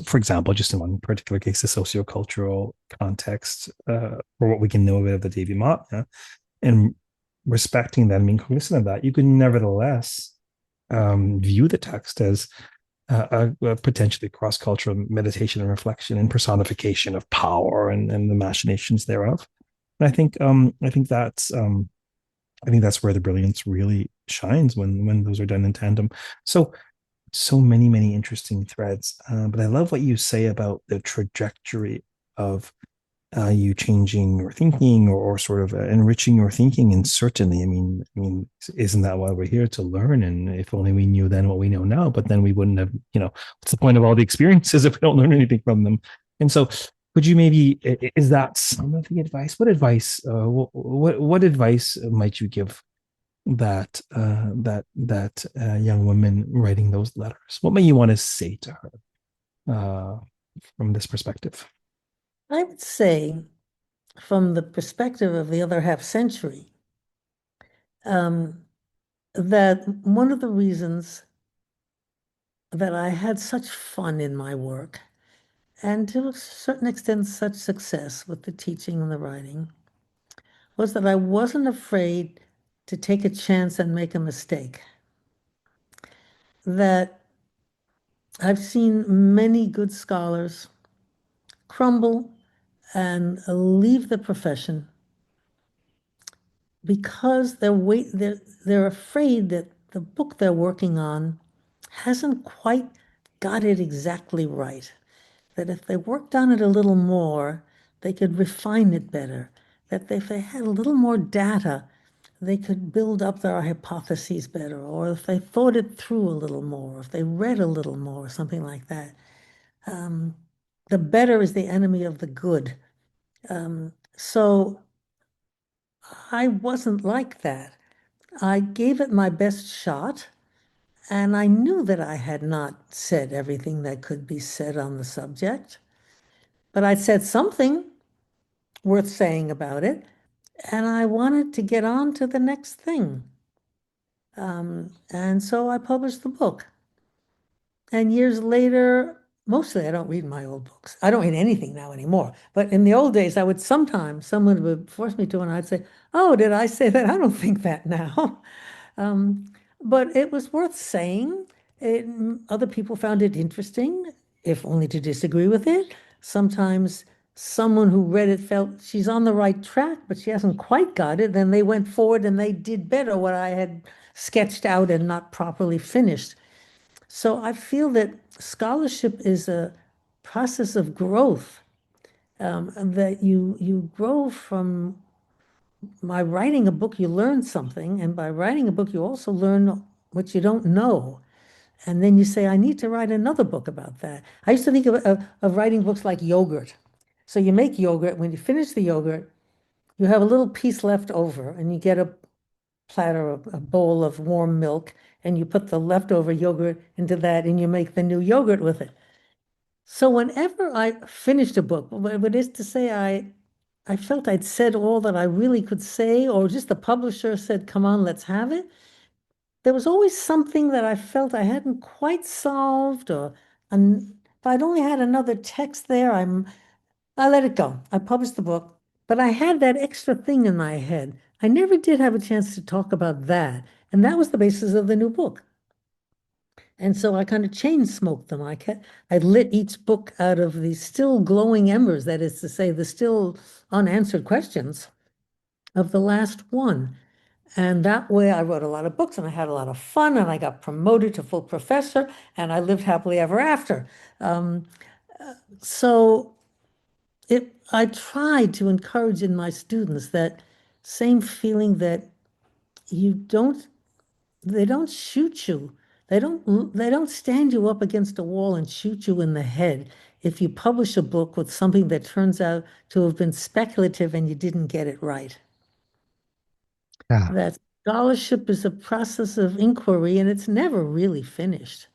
for example, just in one particular case, the sociocultural context or what we can know about the Devi Mata, and respecting that and being cognizant of that, you can nevertheless view the text as a potentially cross-cultural meditation and reflection and personification of power and the machinations thereof. And I think that's where the brilliance really shines when those are done in tandem. So many interesting threads. But I love what you say about the trajectory of you changing your thinking or sort of enriching your thinking. And certainly, isn't that why we're here to learn? And if only we knew then what we know now, but then we wouldn't have, what's the point of all the experiences if we don't learn anything from them? And so could you maybe, is that some of the advice? What advice might you give that young woman writing those letters? What may you want to say to her from this perspective? I would say, from the perspective of the other half century, um, that one of the reasons that I had such fun in my work, and to a certain extent, such success with the teaching and the writing, was that I wasn't afraid to take a chance and make a mistake. That I've seen many good scholars crumble and leave the profession because they're afraid that the book they're working on hasn't quite got it exactly right. that if they worked on it a little more, they could refine it better, that if they had a little more data, they could build up their hypotheses better, or if they thought it through a little more, if they read a little more, something like that. Um, the better is the enemy of the good. So I wasn't like that. I gave it my best shot, and I knew that I had not said everything that could be said on the subject, but I'd said something worth saying about it, and I wanted to get on to the next thing. And so I published the book. And years later, mostly I don't read my old books. I don't read anything now anymore. But in the old days, I would sometimes, someone would force me to, and I'd say, "Oh, did I say that? I don't think that now." Um, but it was worth saying. Other people found it interesting, if only to disagree with it. Sometimes someone who read it felt she's on the right track, but she hasn't quite got it. Then they went forward and they did better what I had sketched out and not properly finished. So I feel that scholarship is a process of growth, and that you grow from by writing a book, you learn something, and by writing a book, you also learn what you don't know. And then you say, I need to write another book about that. I used to think of writing books like yogurt. So you make yogurt. When you finish the yogurt, you have a little piece left over, and you get a platter, a bowl of warm milk, and you put the leftover yogurt into that, and you make the new yogurt with it. So whenever I finished a book, what is to say, I felt I'd said all that I really could say, or just the publisher said, "Come on, let's have it." There was always something that I felt I hadn't quite solved, or if I'd only had another text there, I let it go. I published the book, but I had that extra thing in my head. I never did have a chance to talk about that, and that was the basis of the new book. And so I kind of chain smoked them. I lit each book out of the still glowing embers, that is to say, the still unanswered questions of the last one. And that way I wrote a lot of books and I had a lot of fun and I got promoted to full professor and I lived happily ever after. Um, so I tried to encourage in my students that same feeling that you don't they don't shoot you. They don't stand you up against a wall and shoot you in the head if you publish a book with something that turns out to have been speculative and you didn't get it right. Yeah. That scholarship is a process of inquiry and it's never really finished.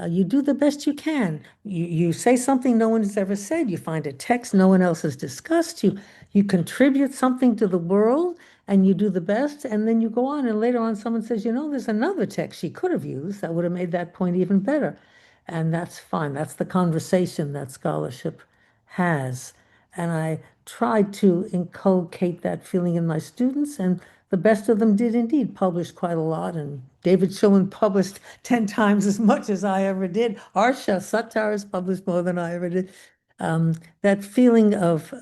You do the best you can. You say something no one has ever said. You find a text no one else has discussed. You contribute something to the world and you do the best. And then you go on and later on someone says, there's another text she could have used that would have made that point even better. And that's fine. That's the conversation that scholarship has. And I tried to inculcate that feeling in my students, and the best of them did indeed publish quite a lot. And David Shulman published 10 times as much as I ever did. Arsha Sattar has published more than I ever did. That feeling of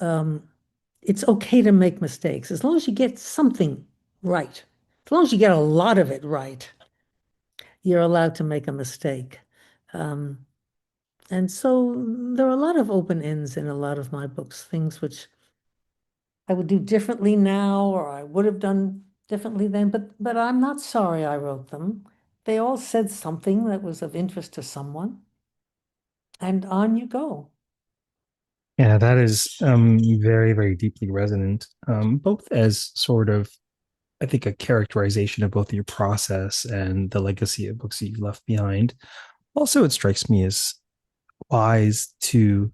it's okay to make mistakes as long as you get something right. As long as you get a lot of it right, you're allowed to make a mistake. Um, and so there are a lot of open ends in a lot of my books, things which I would do differently now, or I would have done differently then, but I'm not sorry I wrote them. They all said something that was of interest to someone, and on you go. Yeah, that is very, very deeply resonant, both as sort of, I think, a characterization of both your process and the legacy of books that you've left behind. Also, it strikes me as wise to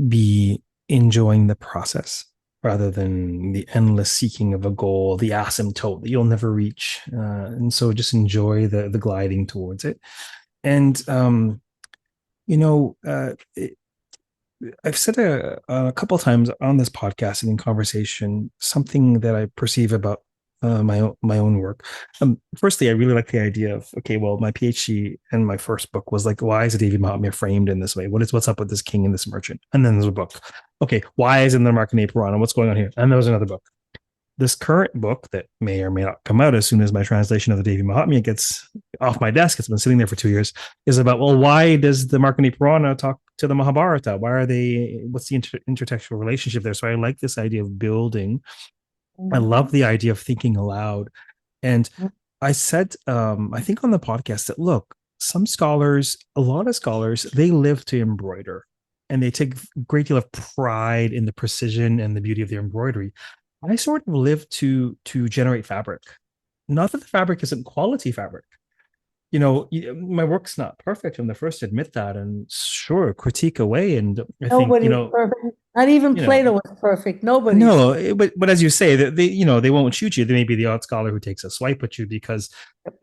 be enjoying the process rather than the endless seeking of a goal, the asymptote that you'll never reach. And so just enjoy the gliding towards it. And, you know, it, I've said a couple of times on this podcast and in conversation something that I perceive about my own work. Firstly, I really like the idea of, okay, well, my PhD and my first book was like, why is the Devi Mahatmya framed in this way? What's up with this king and this merchant? And then there's a book. Okay, why is in the Markandeya Purana? What's going on here? And there was another book. This current book that may or may not come out as soon as my translation of the Devi Mahatmya gets off my desk. It's been sitting there for 2 years. Is about, well, why does the Markandeya Purana talk to the Mahabharata? Why are they? What's the intertextual relationship there? So I like this idea of building. I love Mhm. the idea of thinking aloud. And I said, I think on the podcast that look, some scholars, a lot of scholars, they live to embroider, and they take a great deal of pride in the precision and the beauty of their embroidery. I sort of live to generate fabric. Not that the fabric isn't quality fabric. My work's not perfect. I'm the first to admit that, and sure, critique away. And I think, Nobody's perfect. Not even you know, Plato was perfect. Nobody's. no, but as you say, that they won't shoot you. There may be the odd scholar who takes a swipe at you because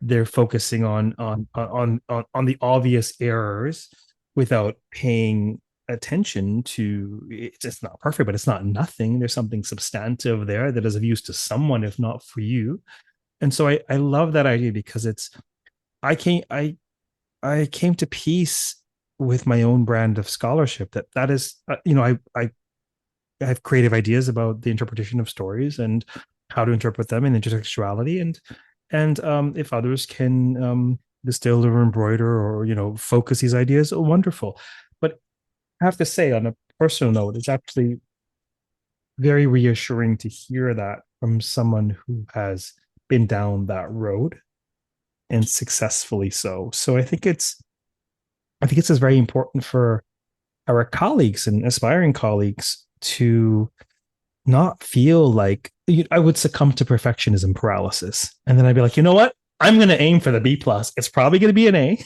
they're focusing on the obvious errors without paying attention to it's not perfect, but it's not nothing. There's something substantive there that is of use to someone, if not for you. And so I love that idea because it's I came I came to peace with my own brand of scholarship that is I have creative ideas about the interpretation of stories and how to interpret them in intertextuality, and if others can distill or embroider or focus these ideas, oh, wonderful. But I have to say, on a personal note, it's actually very reassuring to hear that from someone who has been down that road and successfully so. So I think it's just very important for our colleagues and aspiring colleagues to not feel like I would succumb to perfectionism paralysis. And then I'd be like, you know what? I'm going to aim for the B plus. It's probably going to be an A.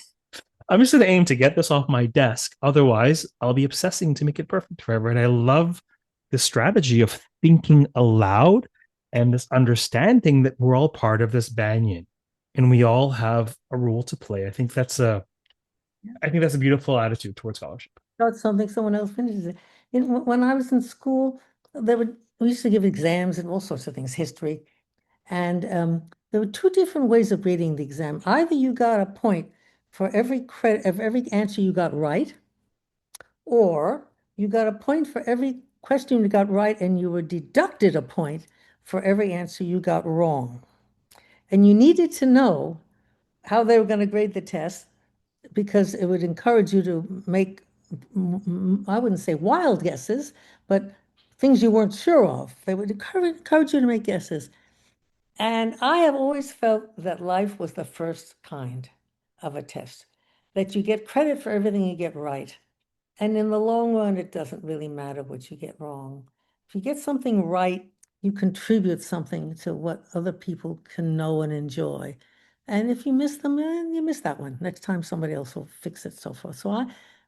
I'm just going to aim to get this off my desk. Otherwise, I'll be obsessing to make it perfect forever. And I love the strategy of thinking aloud and this understanding that we're all part of this banyan and we all have a role to play. I think that's a beautiful attitude towards scholarship. Start something, someone else finishes it. When I was in school, we used to give exams and all sorts of things, history. And there were two different ways of grading the exam. Either you got a point for every credit of every answer you got right, or you got a point for every question you got right, and you were deducted a point for every answer you got wrong. And you needed to know how they were going to grade the test because it would encourage you to make, I wouldn't say wild guesses, but things you weren't sure of. They would encourage you to make guesses. And I have always felt that life was the first kind of a test, that you get credit for everything you get right. And in the long run, it doesn't really matter what you get wrong. If you get something right, you contribute something to what other people can know and enjoy. And if you miss them, you miss that one. Next time somebody else will fix it, so forth.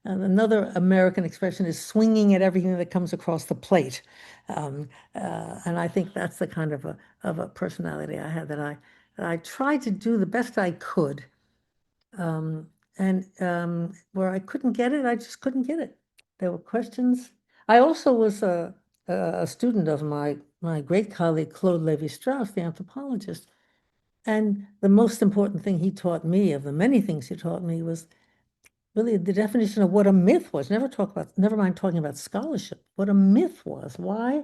Another American expression is swinging at everything that comes across the plate. And I think that's the kind of a personality I had that I tried to do the best I could. Um, and where I couldn't get it, I just couldn't get it. There were questions. I also was a student of my great colleague Claude Lévi-Strauss, the anthropologist. And the most important thing he taught me, of the many things he taught me, was really the definition of what a myth was. Never mind talking about scholarship, what a myth was. Why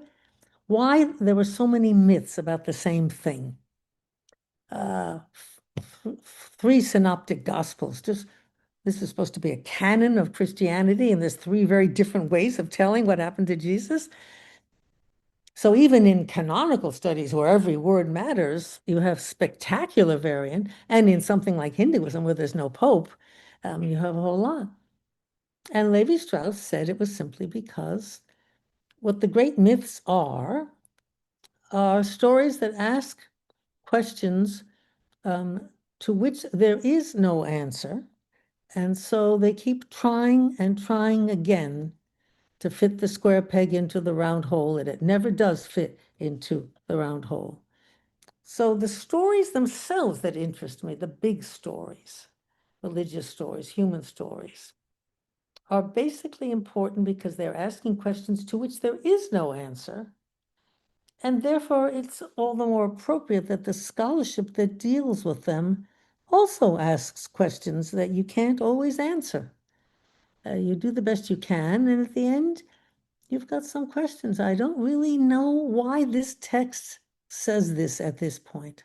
there were so many myths about the same thing. Uh, Three synoptic gospels. Just this is supposed to be a canon of Christianity, and there's three very different ways of telling what happened to Jesus. So even in canonical studies where every word matters, you have spectacular variant. And in something like Hinduism, where there's no pope, you have a whole lot. And Levi-Strauss said it was simply because what the great myths are stories that ask questions to which there is no answer. And so they keep trying and trying again to fit the square peg into the round hole, and it never does fit into the round hole. So the stories themselves that interest me, the big stories, religious stories, human stories, are basically important because they're asking questions to which there is no answer. And therefore, it's all the more appropriate that the scholarship that deals with them also asks questions that you can't always answer. You do the best you can, and at the end, you've got some questions. I don't really know why this text says this at this point.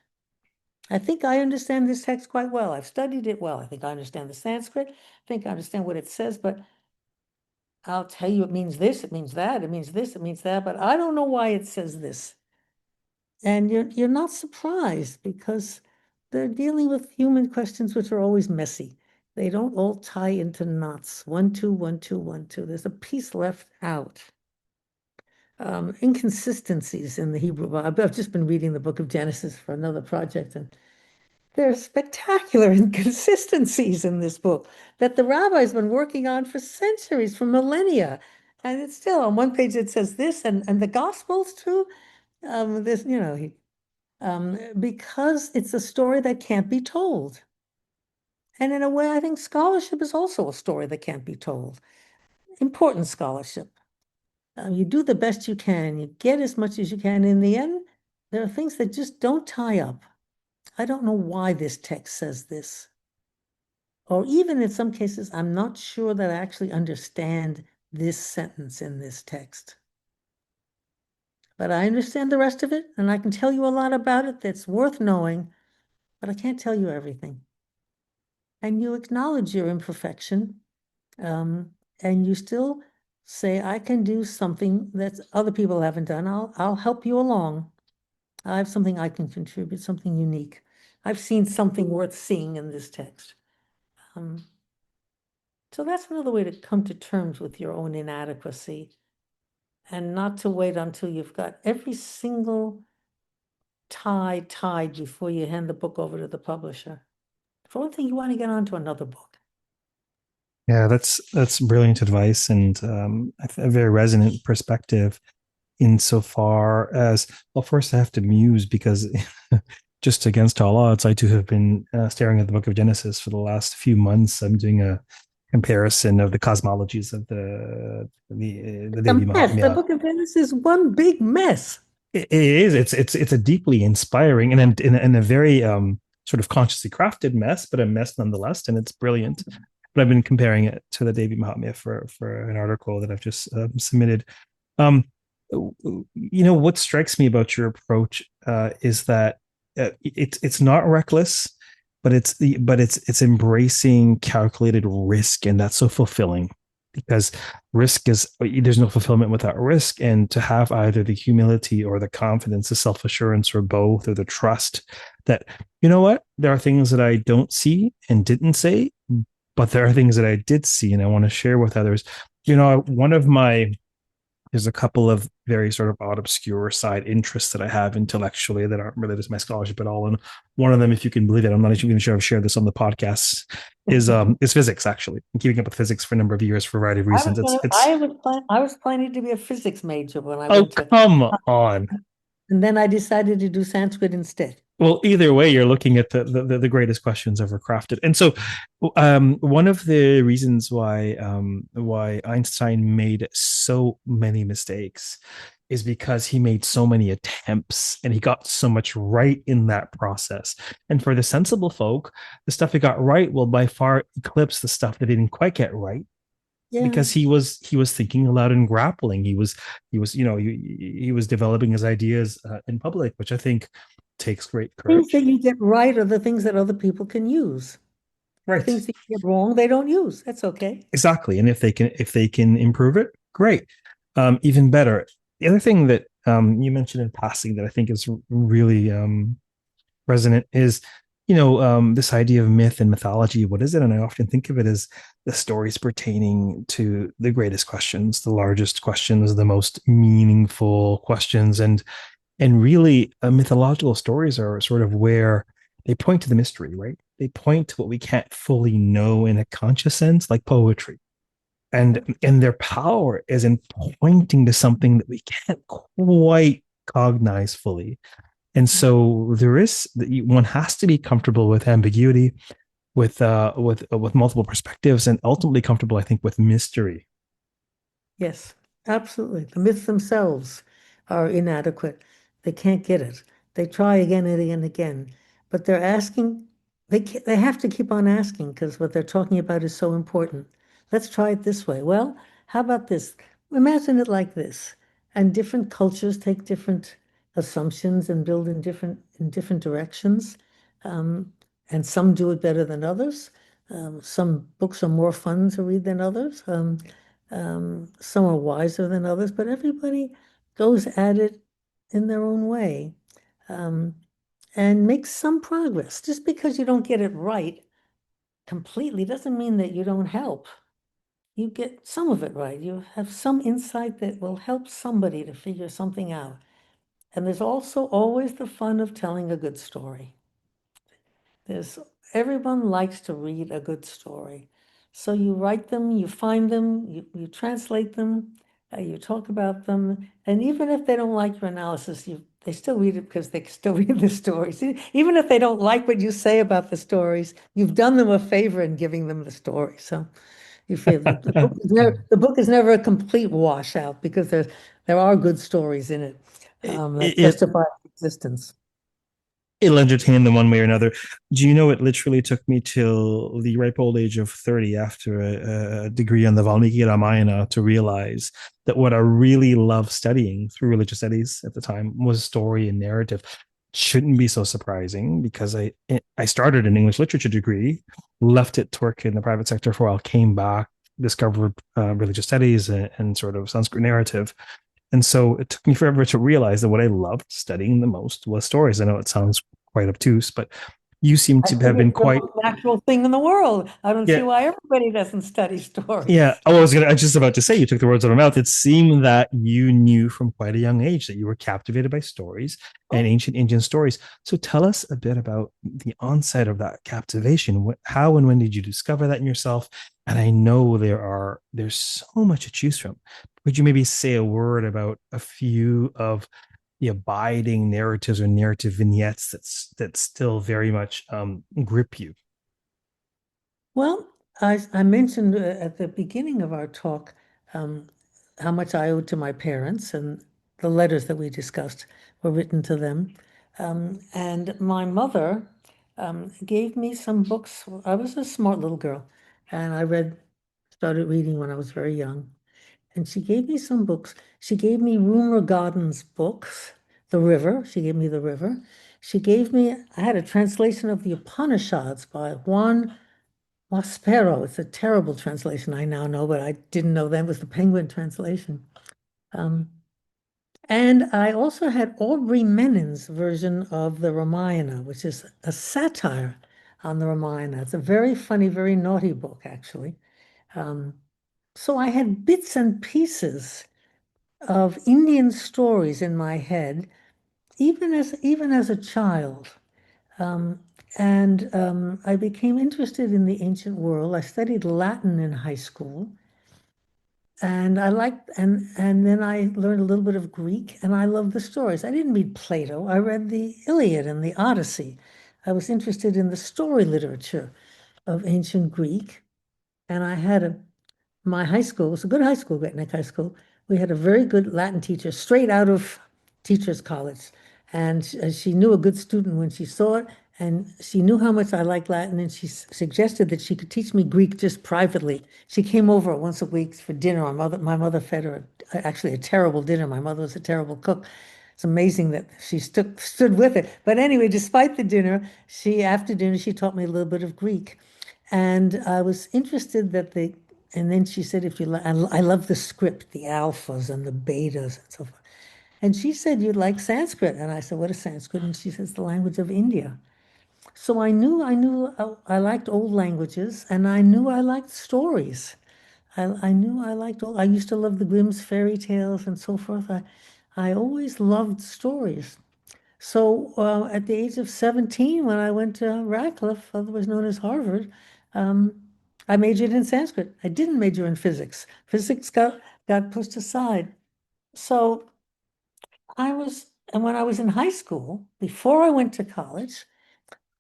I think I understand this text quite well. I've studied it well. I think I understand the Sanskrit. I think I understand what it says, but I'll tell you it means this, it means that, it means this, it means that, but I don't know why it says this. And you're not surprised because they're dealing with human questions which are always messy. They don't all tie into knots. One, two, one, two, one, two. There's a piece left out. Inconsistencies in the Hebrew Bible. I've just been reading the book of Genesis for another project, and there are spectacular inconsistencies in this book that the rabbi's been working on for centuries, for millennia. And it's still on one page it says this, and the Gospels too. This, because it's a story that can't be told. And in a way, I think scholarship is also a story that can't be told. Important scholarship. You do the best you can, you get as much as you can. In the end, there are things that just don't tie up. I don't know why this text says this. Or even in some cases, I'm not sure that I actually understand this sentence in this text. But I understand the rest of it, and I can tell you a lot about it that's worth knowing, but I can't tell you everything. And you acknowledge your imperfection, um, and you still say, I can do something that other people haven't done. I'll help you along. I have something I can contribute, something unique. I've seen something worth seeing in this text. Um, so that's another way to come to terms with your own inadequacy and not to wait until you've got every single tie tied before you hand the book over to the publisher. For one thing, you want to get on to another book. Yeah, that's brilliant advice and a very resonant perspective insofar as, well, first I have to muse because just against all odds, I too have been staring at the book of Genesis for the last few months. I'm doing a comparison of the cosmologies of the A Devi mess. The Mahatmya. book of Genesis is one big mess. It is. It's a deeply inspiring and in a very sort of consciously crafted mess, but a mess nonetheless, and it's brilliant. But I've been comparing it to the Devi Mahatmya for an article that I've just submitted. Um, what strikes me about your approach is that it's not reckless, but it's embracing calculated risk, and that's so fulfilling because risk is there's no fulfillment without risk, and to have either the humility or the confidence, the self assurance, or both, or the trust that there are things that I don't see and didn't say, but there are things that I did see and I want to share with others. One of my there's a couple of very sort of odd, obscure side interests that I have intellectually that aren't related to my scholarship at all. And one of them, if you can believe it, I'm not even sure I've shared this on the podcast, is physics. Actually, I'm keeping up with physics for a number of years for a variety of reasons. I was planning to be a physics major when I Oh, went to, come on. and then I decided to do Sanskrit instead. Well, either way, you're looking at the greatest questions ever crafted. And so, one of the reasons why Einstein made so many mistakes is because he made so many attempts and he got so much right in that process. And for the sensible folk, the stuff he got right will by far eclipse the stuff that he didn't quite get right Yeah. because he was thinking aloud and grappling. He was developing his ideas in public, which I think takes great Things that courage. you get right are the things that other people can use. The Right. things that you get wrong, they don't use. That's okay. Exactly. And if they can improve it, great. Even better. The other thing that you mentioned in passing that I think is really resonant is this idea of myth and mythology. What is it? And I often think of it as the stories pertaining to the greatest questions, the largest questions, the most meaningful questions. And really, mythological stories are sort of where they point to the mystery, right? They point to what we can't fully know in a conscious sense, like poetry. and Yeah. and their power is in pointing to something that we can't quite cognize fully. And so one has to be comfortable with ambiguity, with multiple perspectives, and ultimately comfortable, I think, with mystery. Yes, absolutely. The myths themselves are inadequate. They can't get it. They try again and again and again, but they're asking, they have to keep on asking because what they're talking about is so important. Let's try it this way. Well, how about this? Imagine it like this. And different cultures take different assumptions and build in different directions. Um, and some do it better than others. Some books are more fun to read than others. Some are wiser than others, but everybody goes at it in their own way, um, and makes some progress. Just because you don't get it right completely doesn't mean that you don't help. You get some of it right. You have some insight that will help somebody to figure something out. And there's also always the fun of telling a good story. There's Everyone likes to read a good story. So you write them, you find them, you translate them, you talk about them, and even if they don't like your analysis, they still read it because they still read the stories. Even if they don't like what you say about the stories, you've done them a favor in giving them the story. So you feel that the book is never a complete washout because there are good stories in it, it, that it justify existence. it'll entertain them one way or another. Do you know it literally took me till the ripe old age of 30 after a degree on the Valmiki Ramayana to realize that what I really loved studying through religious studies at the time was story and narrative. Shouldn't be so surprising because I started an English literature degree, left it to work in the private sector for a while, came back, discovered religious studies and sort of Sanskrit narrative, and so it took me forever to realize that what I loved studying the most was stories. I know it sounds quite obtuse, but you seem I to think have been it's the quite, most natural thing in the world. I don't see yeah, why everybody doesn't study yeah. stories. Oh, I was just about to say, you took the words out of my mouth. It seemed that you knew from quite a young age that you were captivated by stories and Oh, ancient Indian stories. So tell us a bit about the onset of that captivation. How and when did you discover that in yourself? And I know there's so much to choose from. Would you maybe say a word about a few of the abiding narratives or narrative vignettes that still very much grip you? well, I mentioned at the beginning of our talk, um, how much I owed to my parents, and the letters that we discussed were written to them. And my mother gave me some books. I was a smart little girl, and started reading when I was very young. And she gave me some books. She gave me Rumor Garden's books, The River. She gave me The River. I had a translation of the Upanishads by Juan Maspero. It's a terrible translation, I now know, but I didn't know that was the Penguin translation. Um, and I also had Aubrey Menin's version of the Ramayana, which is a satire on the Ramayana. It's a very funny, very naughty book, actually. Um, so I had bits and pieces of Indian stories in my head, even as a child. Um, and I became interested in the ancient world. I studied Latin in high school, and and then I learned a little bit of Greek, and I loved the stories. I didn't read Plato. I read the Iliad and the Odyssey. I was interested in the story literature of ancient Greek, and I had a my high school, it was a good high school, Great Neck High School. We had a very good Latin teacher, straight out of teachers college. And she knew a good student when she saw it. And she knew how much I liked Latin. And she suggested that she could teach me Greek just privately. She came over once a week for dinner. My mother fed her actually a terrible dinner. My mother was a terrible cook. It's amazing that she stood with it. But anyway, despite the dinner, after dinner, she taught me a little bit of Greek. And I was interested and then she said, if you like, I love the script, the alphas and the betas and so forth. And she said, you'd like Sanskrit. And I said, what is Sanskrit? And she says, the language of India. So I knew I liked old languages, and I knew I liked stories. I knew I liked I used to love the Grimm's fairy tales and so forth. I always loved stories. So at the age of 17, when I went to Radcliffe, otherwise known as Harvard, um, I majored in Sanskrit. I didn't major in physics. Physics got pushed aside. So and when I was in high school, before I went to college,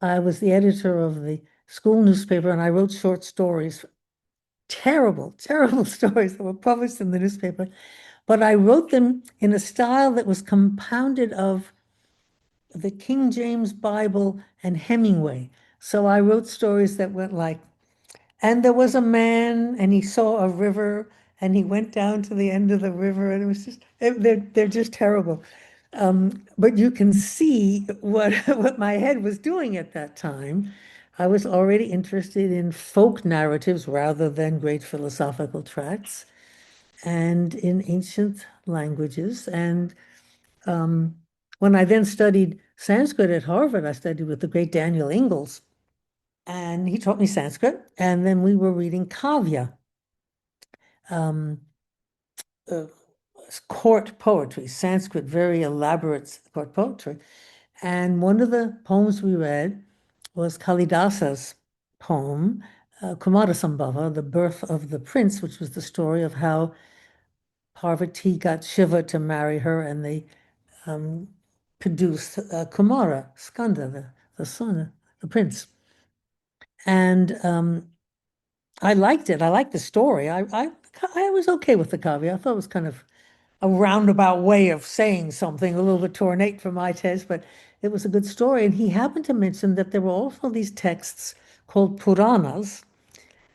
I was the editor of the school newspaper, and I wrote short stories, terrible, terrible stories that were published in the newspaper. But I wrote them in a style that was compounded of the King James Bible and Hemingway. So I wrote stories that went like, and there was a man and he saw a river and he went down to the end of the river, and it was they're just terrible. But you can see what what my head was doing at that time. I was already interested in folk narratives rather than great philosophical tracts, and in ancient languages. And um, when I then studied Sanskrit at Harvard, I studied with the great Daniel Ingalls, and he taught me Sanskrit. And then we were reading Kavya, um, uh, court poetry, Sanskrit, very elaborate court poetry. And one of the poems we read was Kalidasa's poem, Kumarasambhava, The Birth of the Prince, which was the story of how Parvati got Shiva to marry her, and they um, produced Kumara, Skanda, the son, the prince. And I liked it. I liked the story. I was okay with the caveat. I thought it was kind of a roundabout way of saying something, a little bit too ornate for my taste, but it was a good story. And he happened to mention that there were also these texts called Puranas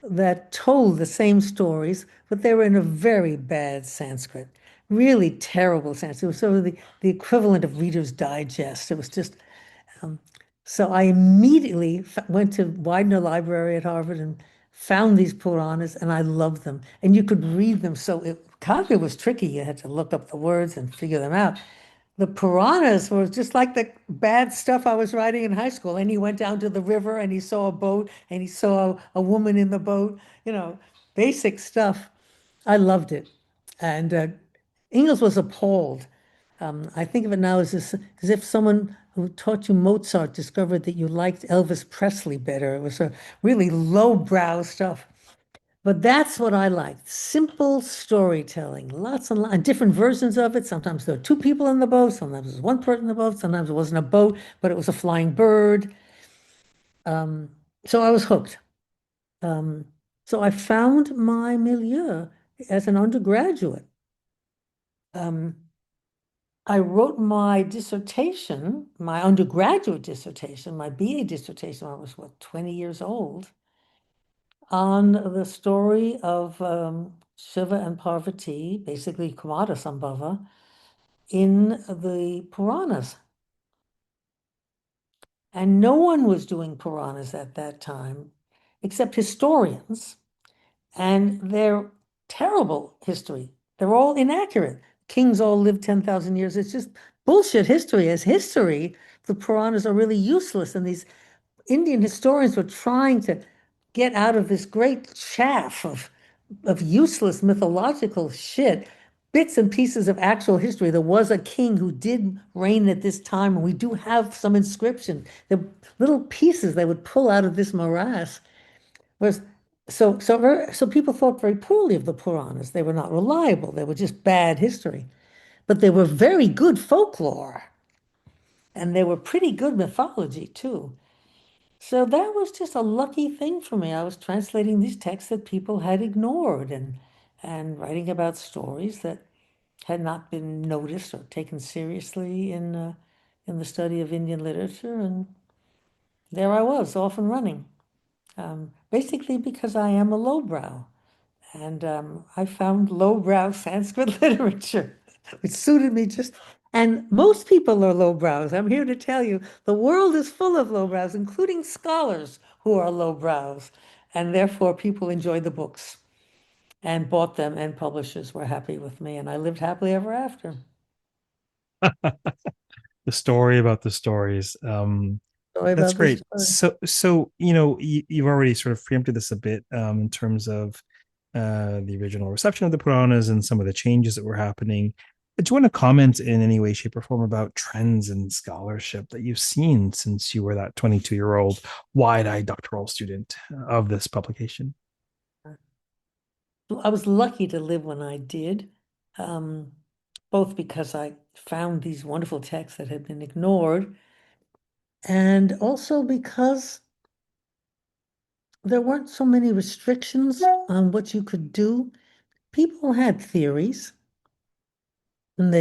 that told the same stories, but they were in a very bad Sanskrit, really terrible Sanskrit. It was sort of the equivalent of Reader's Digest. It was just, um, so I immediately went to Widener Library at Harvard and found these Puranas, and I loved them. And you could read them. So Kafka was tricky. You had to look up the words and figure them out. The Puranas were just like the bad stuff I was writing in high school. And he went down to the river and he saw a boat and he saw a woman in the boat, you know, basic stuff. I loved it. And Ingalls was appalled. I think of it now as if someone who taught you Mozart discovered that you liked Elvis Presley better. It was a really lowbrow stuff. But that's what I liked. Simple storytelling, lots and lots, and different versions of it. Sometimes there were two people in the boat, sometimes there was one person in the boat, sometimes it wasn't a boat, but it was a flying bird. Um, so I was hooked. Um, so I found my milieu as an undergraduate. Um, I wrote my dissertation, my undergraduate dissertation, my BA dissertation, when I was, what, 20 years old, on the story of Shiva and Parvati, basically Kumarasambhava, in the Puranas. And no one was doing Puranas at that time except historians, and they're terrible history. They're all inaccurate. Kings all lived 10,000 years. It's just bullshit history. As history, the Puranas are really useless, and these Indian historians were trying to get out of this great chaff of useless mythological shit, bits and pieces of actual history. There was a king who did reign at this time, and we do have some inscription. The little pieces they would pull out of this morass was so people thought very poorly of the Puranas. They were not reliable. They were just bad history. But they were very good folklore, and they were pretty good mythology too. So that was just a lucky thing for me. I was translating these texts that people had ignored and writing about stories that had not been noticed or taken seriously in the study of Indian literature. And there I was, off and running, basically because I am a lowbrow. And I found lowbrow Sanskrit literature, which suited me just. And most people are lowbrows. I'm here to tell you, the world is full of lowbrows, including scholars who are lowbrows. And therefore, people enjoyed the books and bought them, and publishers were happy with me. And I lived happily ever after. The story about the stories. Sorry That's about this great. story. So you've already sort of preempted this a bit in terms of the original reception of the Puranas and some of the changes that were happening. Do you want to comment in any way, shape, or form about trends in scholarship that you've seen since you were that 22-year-old wide-eyed doctoral student of this publication? I was lucky to live when I did, um, both because I found these wonderful texts that had been ignored, and also because there weren't so many restrictions on what you could do. People had theories, and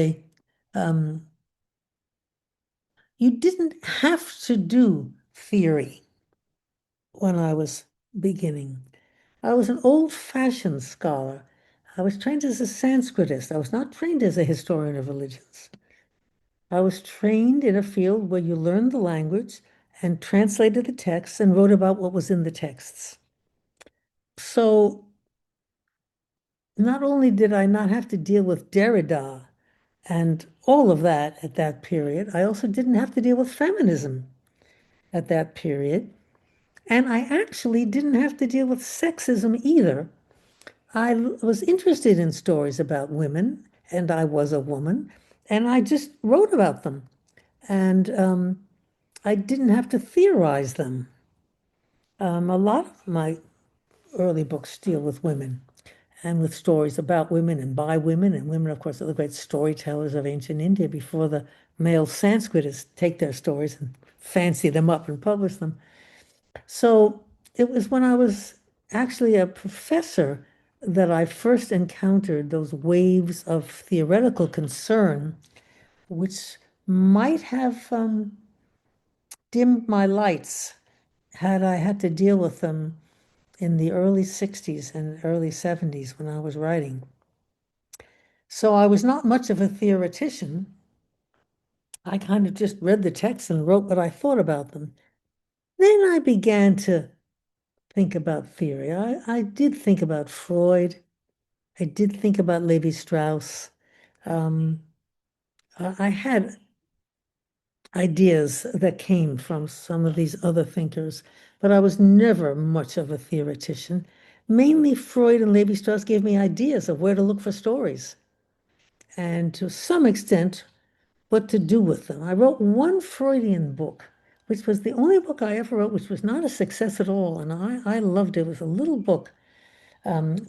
you didn't have to do theory when I was beginning. I was an old-fashioned scholar. I was trained as a Sanskritist. I was not trained as a historian of religions. I was trained in a field where you learned the language and translated the texts and wrote about what was in the texts. So not only did I not have to deal with Derrida and all of that at that period, I also didn't have to deal with feminism at that period. And I actually didn't have to deal with sexism either. Was interested in stories about women, and I was a woman, and I just wrote about them. And I didn't have to theorize them. A lot of my early books deal with women and with stories about women and by women. And women, of course, are the great storytellers of ancient India before the male Sanskritists take their stories and fancy them up and publish them. So it was when I was actually a professor that I first encountered those waves of theoretical concern, which might have dimmed my lights had I had to deal with them in the early 60s and early 70s when I was writing. So I was not much of a theoretician. I kind of just read the text and wrote what I thought about them. Then I began to think about theory. I did think about Freud. I did think about Levi Strauss. Um, I had ideas that came from some of these other thinkers, but I was never much of a theoretician. Mainly Freud and Levi Strauss gave me ideas of where to look for stories and to some extent what to do with them. I wrote one Freudian book, which was the only book I ever wrote, which was not a success at all, and I loved it. It was a little book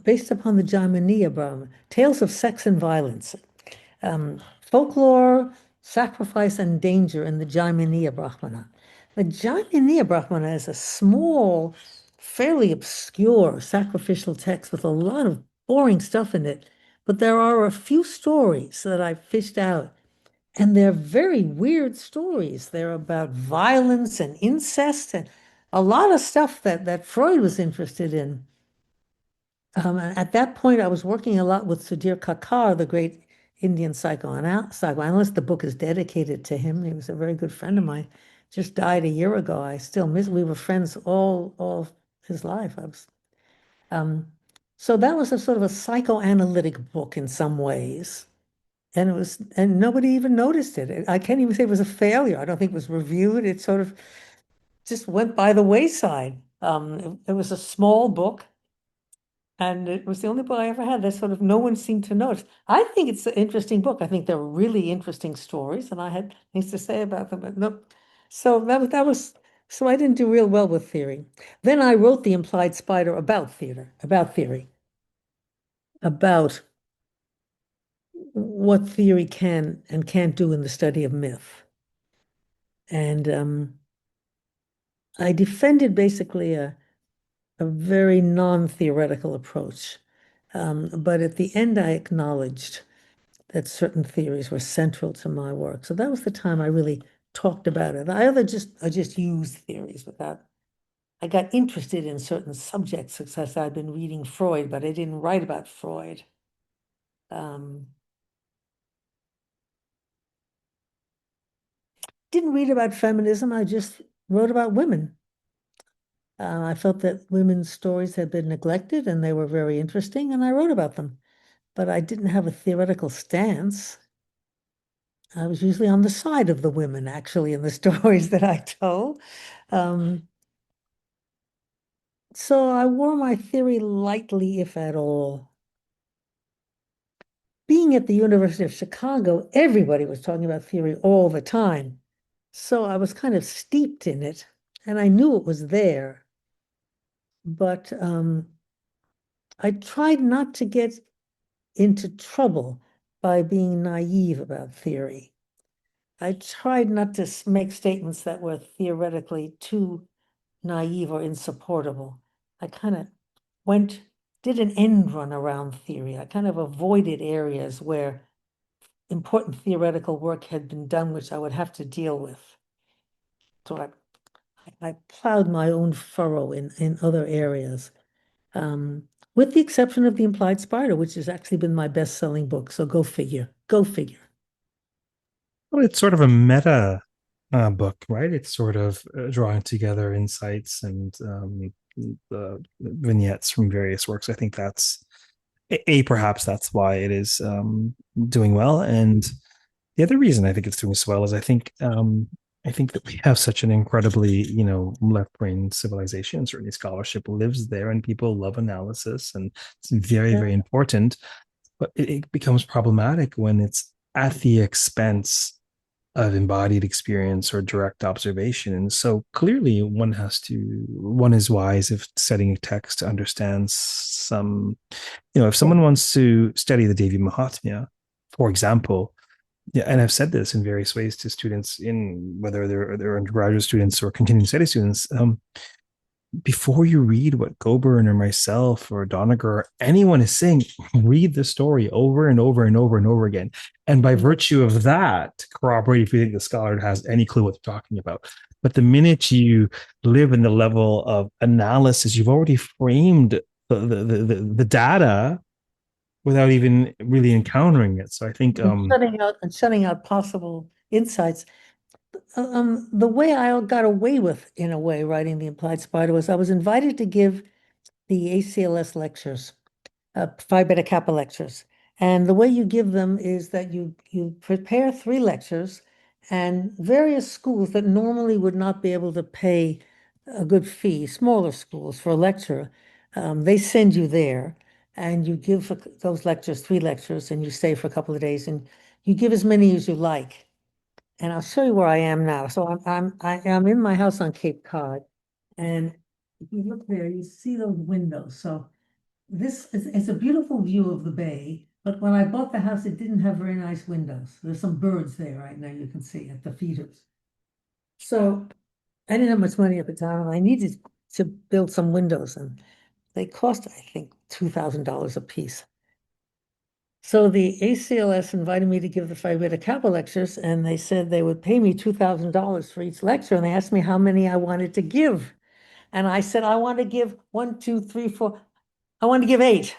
based upon the Jaiminiya Brahmana, Tales of Sex and Violence, folklore, sacrifice, and danger in the Jaiminiya Brahmana. The Jaiminiya Brahmana is a small, fairly obscure sacrificial text with a lot of boring stuff in it, but there are a few stories that I fished out, and they're very weird stories. They're about violence and incest and a lot of stuff that Freud was interested in. At that point, I was working a lot with Sudhir Kakar, the great Indian psychoanalyst. The book is dedicated to him. He was a very good friend of mine. Just died a year ago. I still miss. We were friends all his life. Um, so that was a sort of a psychoanalytic book in some ways, and nobody even noticed it. I can't even say it was a failure. I don't think it was reviewed. It sort of just went by the wayside. It was a small book. And it was the only book I ever had that sort of no one seemed to notice. I think it's an interesting book. I think they're really interesting stories, and I had things to say about them, but no. So so I didn't do real well with theory. Then I wrote The Implied Spider about theory, about what theory can and can't do in the study of myth. And I defended basically a very non-theoretical approach. But at the end, I acknowledged that certain theories were central to my work. So that was the time I really talked about it. I just used theories without. I got interested in certain subjects because I'd been reading Freud, but I didn't write about Freud. Um, didn't read about feminism. I just wrote about women. I felt that women's stories had been neglected and they were very interesting, and I wrote about them. But I didn't have a theoretical stance. I was usually on the side of the women, actually, in the stories that I told. Um, so I wore my theory lightly, if at all. Being at the University of Chicago, everybody was talking about theory all the time. So I was kind of steeped in it, and I knew it was there. But I tried not to get into trouble by being naive about theory. I tried not to make statements that were theoretically too naive or insupportable. I kind of did an end run around theory. I kind of avoided areas where important theoretical work had been done, which I would have to deal with. So I plowed my own furrow in other areas, with the exception of The Implied Spider, which has actually been my best-selling book. So go figure. Go figure. Well, it's sort of a meta book, right? It's sort of drawing together insights and the vignettes from various works. I think that's perhaps that's why it is doing well. And the other reason I think it's doing so well is I think that we have such an incredibly left brain civilization. And certainly, scholarship lives there, and people love analysis, and it's very Yeah. very important. But it becomes problematic when it's at the expense of embodied experience or direct observation. And so clearly one is wise if studying a text to understand some, if Yeah. someone wants to study the Devi Mahatmya, for example, yeah, and I've said this in various ways to students in whether they're undergraduate students or continuing study students. Before you read what Goburn or myself or Doniger or anyone is saying, read the story over and over and over and over again. And by Yeah. virtue of that, corroborate if you think the scholar has any clue what they're talking about. But the minute you live in the level of analysis, you've already framed the data without even really encountering it. So I think Shutting out possible insights. The way I got away with, in a way, writing The Implied Spider was I was invited to give the ACLS lectures, Phi Beta Kappa lectures. And the way you give them is that you prepare three lectures, and various schools that normally would not be able to pay a good fee, smaller schools for a lecture, they send you there, and you give those lectures, three lectures, and you stay for a couple of days, and you give as many as you like. And I'll show you where I am now. So I'm in my house on Cape Cod, and if you look there, you see those windows. So this is it's a beautiful view of the bay, but when I bought the house, it didn't have very nice windows. There's some birds there right now, you can see at the feeders. So I didn't have much money at the time, and I needed to build some windows, and they cost, I think, $2,000 a piece. So the ACLS invited me to give the Phi Beta Kappa lectures, and they said they would pay me $2,000 for each lecture, and they asked me how many I wanted to give. And I said, I want to give one, two, three, four. I want to give eight.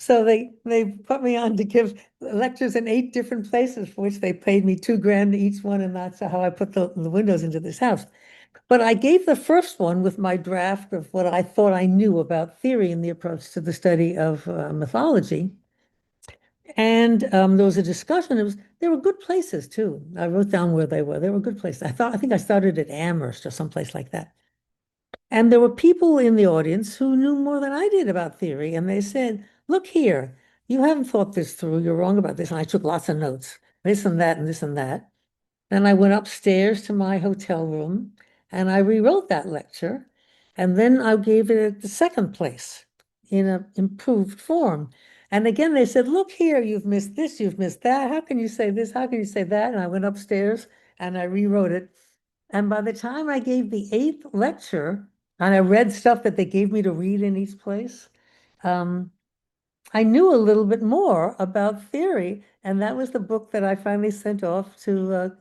So they put me on to give lectures in eight different places, for which they paid me $2,000 each one, and that's how I put the windows into this house. But I gave the first one with my draft of what I thought I knew about theory and the approach to the study of mythology. And there was a discussion. They were good places too. I wrote down where they were. They were good places. I think I started at Amherst or someplace like that. And there were people in the audience who knew more than I did about theory. And they said, look here, you haven't thought this through. You're wrong about this. And I took lots of notes, this and that and this and that. Then I went upstairs to my hotel room and I rewrote that lecture. And then I gave it the second place in an improved form. And again, they said, look here, you've missed this, you've missed that. How can you say this? How can you say that? And I went upstairs and I rewrote it. And by the time I gave the eighth lecture, and I read stuff that they gave me to read in each place, um, I knew a little bit more about theory. And that was the book that I finally sent off to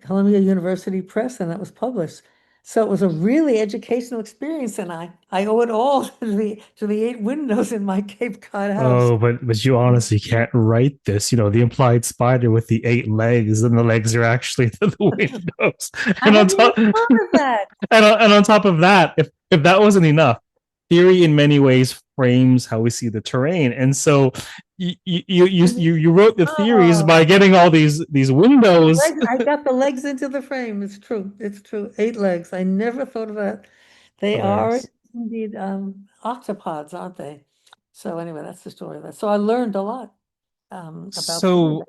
Columbia University Press, and that was published. So it was a really educational experience, and I owe it all to the eight windows in my Cape Cod house. oh, but you honestly can't write this. The implied spider with the eight legs, and the legs are actually the windows. I And on hadn't even top, thought of that. and on top of that, if that wasn't enough, theory in many ways frames how we see the terrain. And so you wrote the theories by Oh, getting all these windows. I got the legs into the frame. It's true. It's true. Eight legs. I never thought of that. They are Hilarious. indeed octopods, aren't they? So anyway, that's the story of that. So I learned a lot about theory. So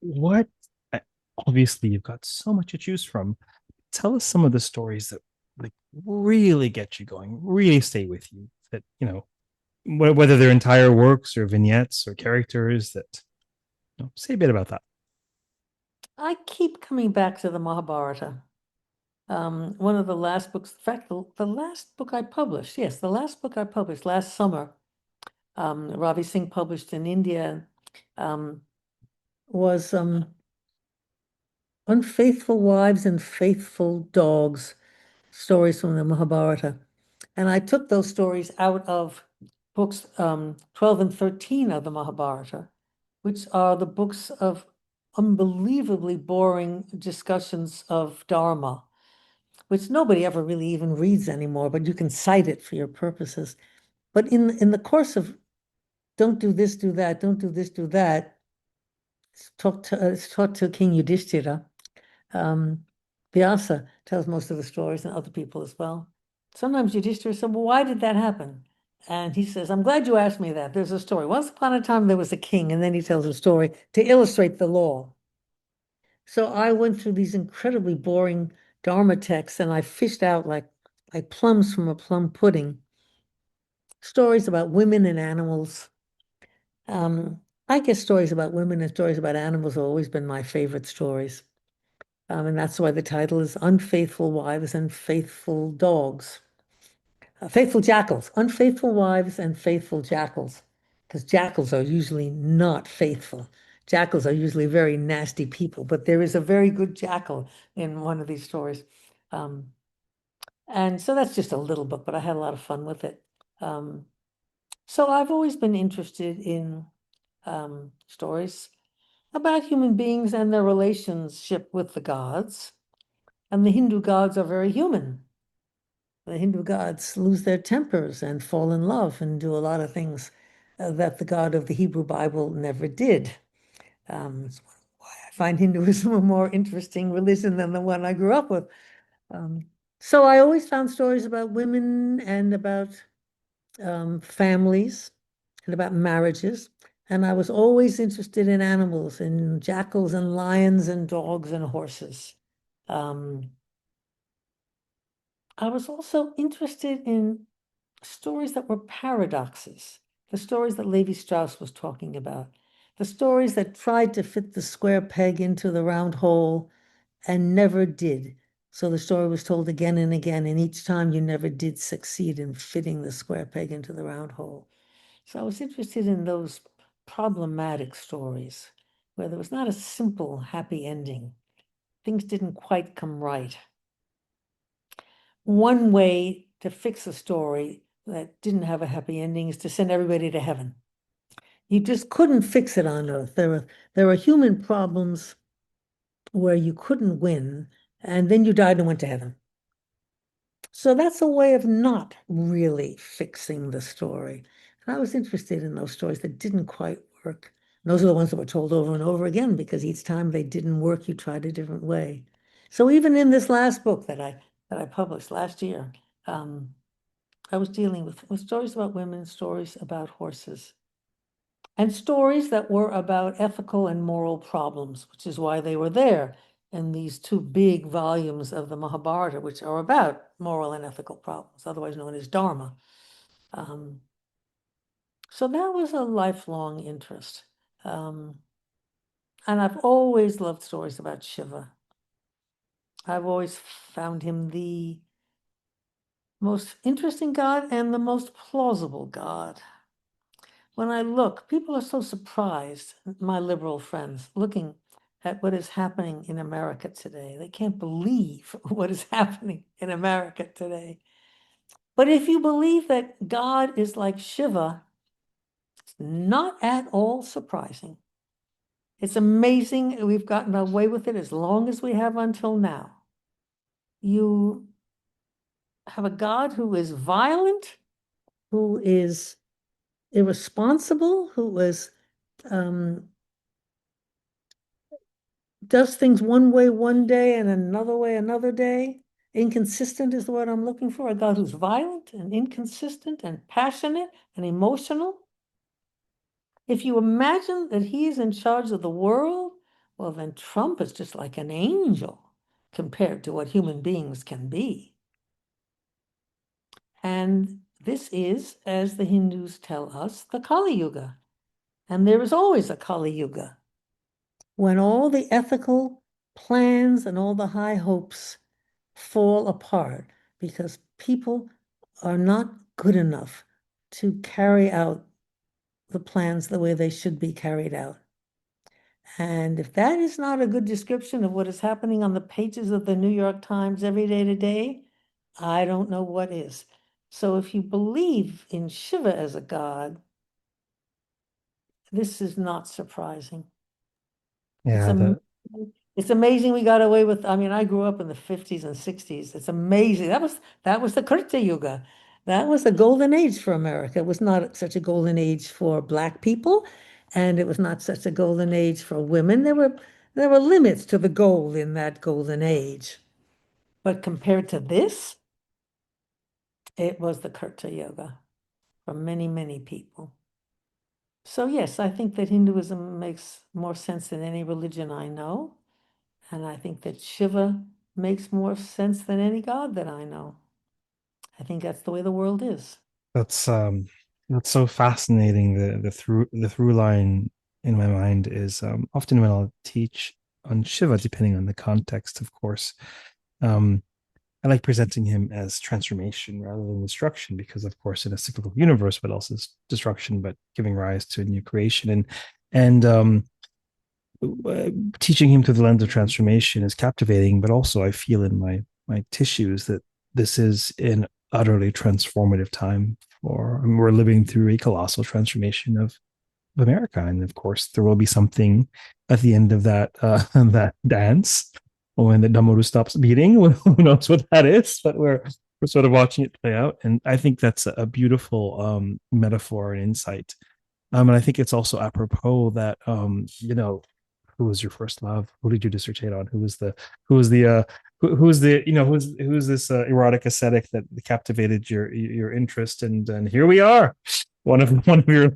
what? Obviously, you've got so much to choose from. Tell us some of the stories that like really get you going, really stay with you. That whether they're entire works or vignettes or characters. That say a bit about that. I keep coming back to the Mahabharata. One of the last books, in fact, the last book I published, yes, the last book I published last summer, Ravi Singh published in India, um, was Unfaithful Wives and Faithful Dogs, stories from the Mahabharata. And I took those stories out of books 12 and 13 of the Mahabharata which are the books of unbelievably boring discussions of Dharma, which nobody ever really even reads anymore, but you can cite it for your purposes. But in the course of don't do this, do that, don't do this, do that, it's taught to King Yudhishthira. Vyasa tells most of the stories and other people as well. Sometimes Yudhishthira said, well, why did that happen? And he says, I'm glad you asked me that. There's a story. Once upon a time, there was a king, and then he tells a story to illustrate the law. So I went through these incredibly boring Dharma texts, and I fished out like plums from a plum pudding, stories about women and animals. I guess stories about women and stories about animals have always been my favorite stories. And that's why the title is Unfaithful Wives and Faithful Dogs. Faithful Jackals, Unfaithful Wives and Faithful Jackals, because jackals are usually not faithful. Jackals are usually very nasty people, but there is a very good jackal in one of these stories. And so that's just a little book, but I had a lot of fun with it. So I've always been interested in stories about human beings and their relationship with the gods. And the Hindu gods are very human. The Hindu gods lose their tempers and fall in love and do a lot of things that the God of the Hebrew Bible never did. It's why I find Hinduism a more interesting religion than the one I grew up with. So I always found stories about women and about families and about marriages. And I was always interested in animals, in jackals and lions and dogs and horses. I was also interested in stories that were paradoxes, the stories that Levi-Strauss was talking about, the stories that tried to fit the square peg into the round hole and never did. So the story was told again and again, and each time you never did succeed in fitting the square peg into the round hole. So I was interested in those problematic stories where there was not a simple happy ending. Things didn't quite come right. One way to fix a story that didn't have a happy ending is to send everybody to heaven. You just couldn't fix it on earth. There were human problems where you couldn't win, and then you died and went to heaven. So that's a way of not really fixing the story. And I was interested in those stories that didn't quite work. And those are the ones that were told over and over again, because each time they didn't work, you tried a different way. So even in this last book that I published last year, I was dealing with stories about women, stories about horses, and stories that were about ethical and moral problems, which is why they were there in these two big volumes of the Mahabharata, which are about moral and ethical problems, otherwise known as Dharma. So that was a lifelong interest. And I've always loved stories about Shiva. I've always found him the most interesting god and the most plausible god. When I look, people are so surprised, my liberal friends, looking at what is happening in America today. They can't believe what is happening in America today. But if you believe that God is like Shiva, it's not at all surprising. It's amazing we've gotten away with it as long as we have until now. You have a God who is violent, who is irresponsible, who is does things one way one day and another way another day. Inconsistent is the word I'm looking for. A God who's violent and inconsistent and passionate and emotional. If you imagine that he's in charge of the world, well, then Trump is just like an angel compared to what human beings can be. And this is, as the Hindus tell us, the Kali Yuga. And there is always a Kali Yuga when all the ethical plans and all the high hopes fall apart because people are not good enough to carry out the plans the way they should be carried out. And if that is not a good description of what is happening on the pages of the New York Times every day today, I don't know what is. So if you believe in Shiva as a god, This is not surprising. It's Yeah, am it's amazing we got away with, I mean, I grew up in the 50s and 60s. It's amazing. That was the Krita Yuga. That was a golden age for America. It was not such a golden age for Black people, and it was not such a golden age for women. There were limits to the gold in that golden age. But compared to this, it was the Krita Yuga for many, many people. So yes, I think that Hinduism makes more sense than any religion I know. And I think that Shiva makes more sense than any god that I know. I think that's the way the world is. that's um that's so fascinating. The through line in my mind is often when I'll teach on Shiva, depending on the context, of course. Um, I like presenting him as transformation rather than destruction, because of course in a cyclical universe, what else is destruction but giving rise to a new creation? And teaching him through the lens of transformation is captivating, but also I feel in my tissues that this is an utterly transformative time for, I mean, we're living through a colossal transformation of America. And of course, there will be something at the end of that that dance when the Damaru stops beating. Who knows what that is? But we're sort of watching it play out, and I think that's a beautiful metaphor and insight. And I think it's also apropos that who was your first love? Who did you dissertate on? Who was the who was the who's this erotic ascetic that captivated your interest? And here we are, one of your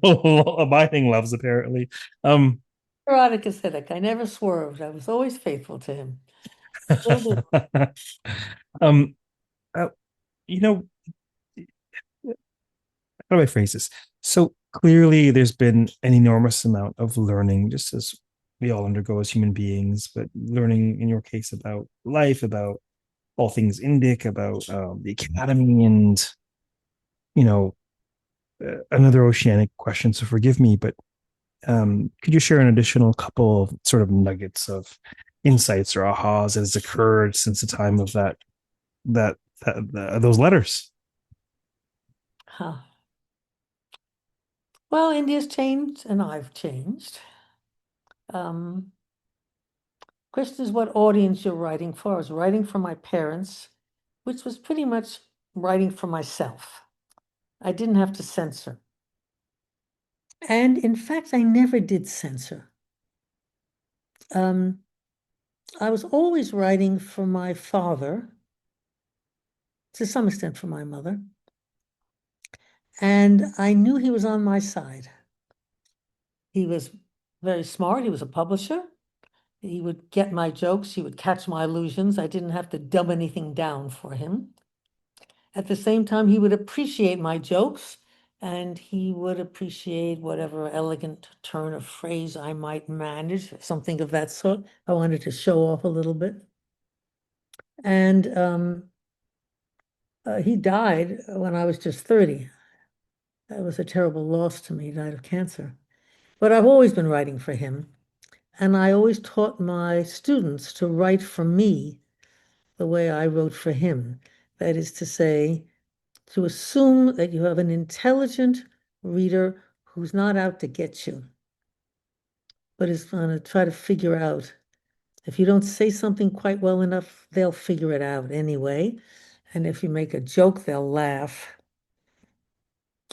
abiding loves, apparently. Um, Erotic acidic. I never swerved. I was always faithful to him. Still do. um, uh, you know, how do I phrase this? So clearly, there's been an enormous amount of learning, just as we all undergo as human beings, but learning in your case about life, about all things Indic, about the academy, and you know, another oceanic question. So forgive me, but could you share an additional couple of sort of nuggets of insights or ahas that has occurred since the time of that, those letters? Huh. Well, India's changed and I've changed. Um, Question is what audience you're writing for. I was writing for my parents, which was pretty much writing for myself. I didn't have to censor. And in fact, I never did censor. Um, I was always writing for my father, to some extent for my mother, and I knew he was on my side. He was very smart. He was a publisher. He would get my jokes. He would catch my allusions. I didn't have to dumb anything down for him. At the same time, he would appreciate my jokes, and he would appreciate whatever elegant turn of phrase I might manage, something of that sort. I wanted to show off a little bit. And he died when I was just 30. That was a terrible loss to me. He died of cancer. But I've always been writing for him. And I always taught my students to write for me the way I wrote for him. That is to say, to assume that you have an intelligent reader who's not out to get you, but is going to try to figure out. If you don't say something quite well enough, they'll figure it out anyway. And if you make a joke, they'll laugh.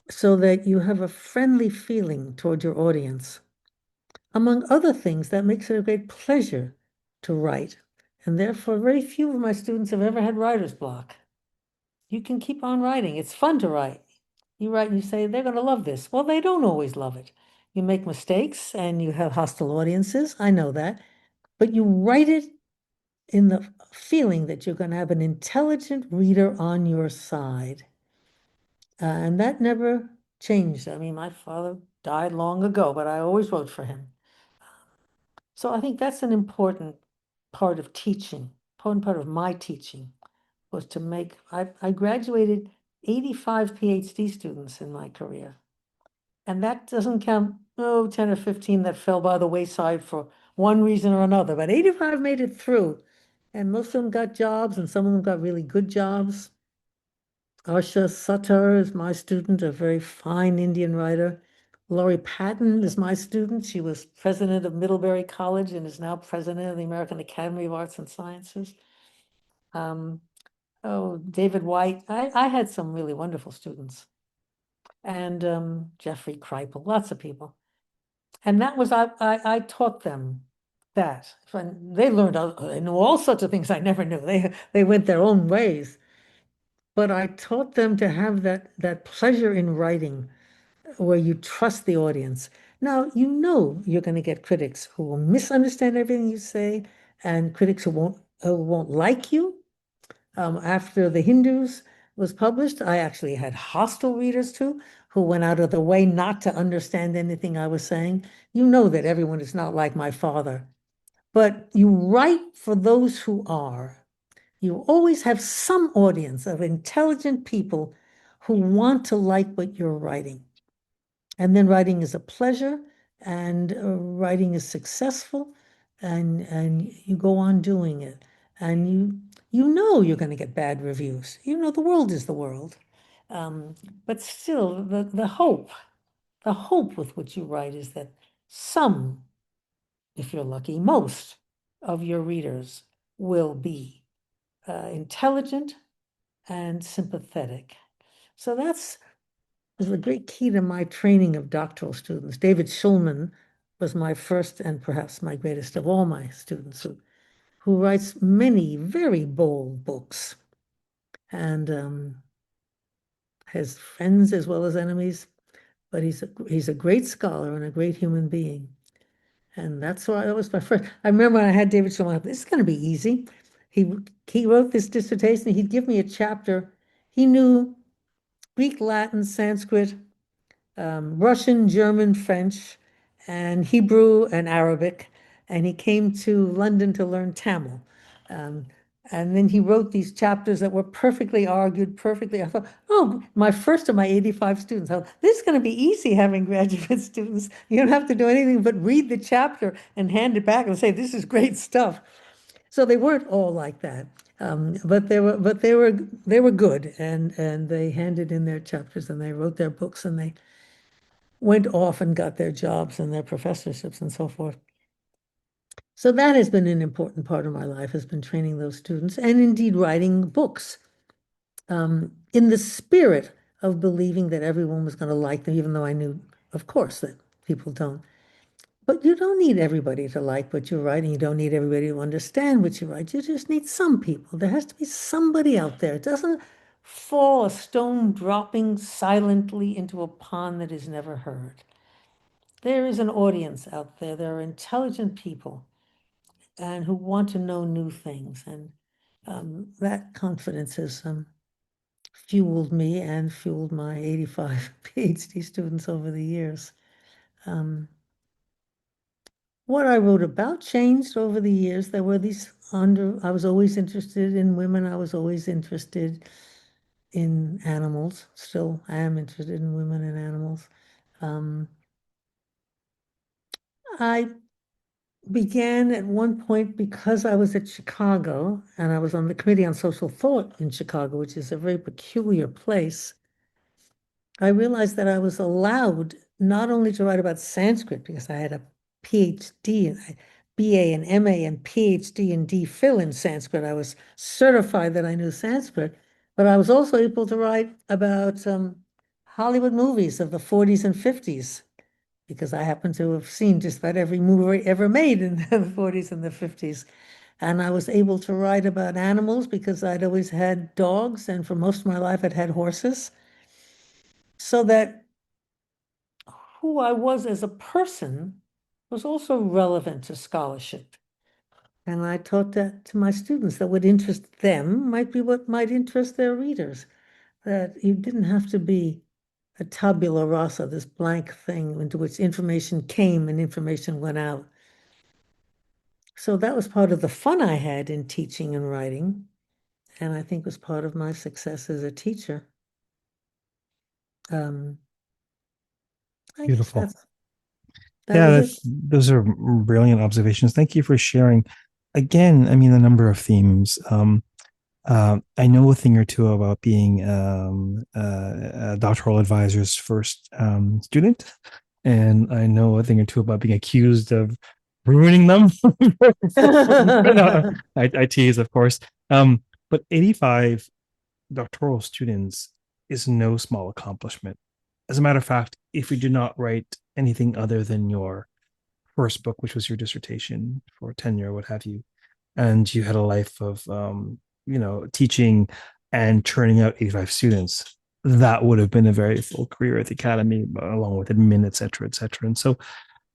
So that you have a friendly feeling toward your audience. Among other things, that makes it a great pleasure to write. And therefore, very few of my students have ever had writer's block. You can keep on writing. It's fun to write. You write and you say, they're going to love this. Well, they don't always love it. You make mistakes and you have hostile audiences. I know that. But you write it in the feeling that you're going to have an intelligent reader on your side. And that never changed. I mean, my father died long ago, but I always wrote for him. So I think that's an important part of teaching, important part of my teaching was to make, I graduated 85 PhD students in my career. And that doesn't count, 10 or 15 that fell by the wayside for one reason or another, but 85 made it through. And most of them got jobs and some of them got really good jobs. Arsha Sattar is my student, a very fine Indian writer. Laurie Patton is my student. She was president of Middlebury College and is now president of the American Academy of Arts and Sciences. Um, oh, David White. I had some really wonderful students. And Jeffrey Kripal, lots of people. And that was, I taught them that. And they learned, they knew all sorts of things I never knew. They went their own ways. But I taught them to have that pleasure in writing where you trust the audience. Now, you know you're going to get critics who will misunderstand everything you say and critics who won't like you. After The Hindus was published, I actually had hostile readers too, who went out of the way not to understand anything I was saying. You know that everyone is not like my father, but you write for those who are. You always have some audience of intelligent people who want to like what you're writing. And then writing is a pleasure, and writing is successful, and you go on doing it. And you know you're going to get bad reviews. You know the world is the world. But still, the hope with which you write is that some, if you're lucky, most of your readers will be intelligent and sympathetic. So that's was the great key to my training of doctoral students. David Schulman was my first and perhaps my greatest of all my students, who writes many very bold books and has friends as well as enemies, but he's a great scholar and a great human being. And that's why that was my first. I remember when I had David Schulman, this is going to be easy. He wrote this dissertation. He'd give me a chapter. He knew Greek, Latin, Sanskrit, Russian, German, French, and Hebrew and Arabic. And he came to London to learn Tamil. Um, and then he wrote these chapters that were perfectly argued, perfectly. I thought, oh, my first of my 85 students. I thought, this is going to be easy having graduate students. You don't have to do anything but read the chapter and hand it back and say, this is great stuff. So they weren't all like that. But they were good, and they handed in their chapters and they wrote their books and they went off and got their jobs and their professorships and so forth. So that has been an important part of my life, has been training those students and indeed writing books in the spirit of believing that everyone was going to like them, even though I knew, of course, that people don't. But you don't need everybody to like what you're writing. You don't need everybody to understand what you write. You just need some people. There has to be somebody out there. It doesn't fall a stone dropping silently into a pond that is never heard. There is an audience out there. There are intelligent people and who want to know new things. And that confidence has fueled me and fueled my 85 PhD students over the years. What I wrote about changed over the years. There were I was always interested in women. I was always interested in animals. Still, I am interested in women and animals. I began at one point because I was at Chicago and I was on the Committee on Social Thought in Chicago, which is a very peculiar place. I realized that I was allowed not only to write about Sanskrit because I had a PhD, and BA and MA and PhD and DPhil in Sanskrit. I was certified that I knew Sanskrit, but I was also able to write about Hollywood movies of the 40s and 50s because I happen to have seen just about every movie ever made in the 40s and the 50s. And I was able to write about animals because I'd always had dogs, and for most of my life I'd had horses. So that who I was as a person was also relevant to scholarship. And I taught that to my students that what interests them might be what might interest their readers. That you didn't have to be a tabula rasa, this blank thing into which information came and information went out. So that was part of the fun I had in teaching and writing, and I think was part of my success as a teacher. I guess Beautiful. that Yeah, was it. those are brilliant observations. Thank you for sharing. Again, I mean, a number of themes. I know a thing or two about being a doctoral advisor's first student. and I know a thing or two about being accused of ruining them. No, I tease, of course. But 85 doctoral students is no small accomplishment. As a matter of fact, if you do not write anything other than your first book, which was your dissertation for tenure, what have you, and you had a life of teaching and churning out 85 students, that would have been a very full career at the academy, along with admin, et cetera, et cetera. And so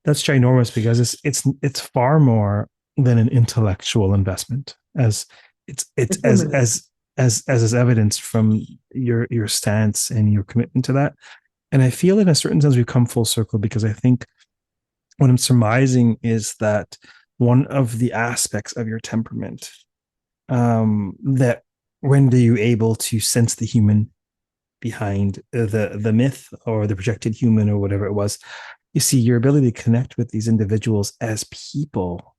that's ginormous because it's far more than an intellectual investment, as it's It's human. as is evidenced from your stance and your commitment to that. And I feel in a certain sense we've come full circle, because I think what I'm surmising is that one of the aspects of your temperament, that render you able to sense the human behind the myth or the projected human or whatever it was. You see, your ability to connect with these individuals as people,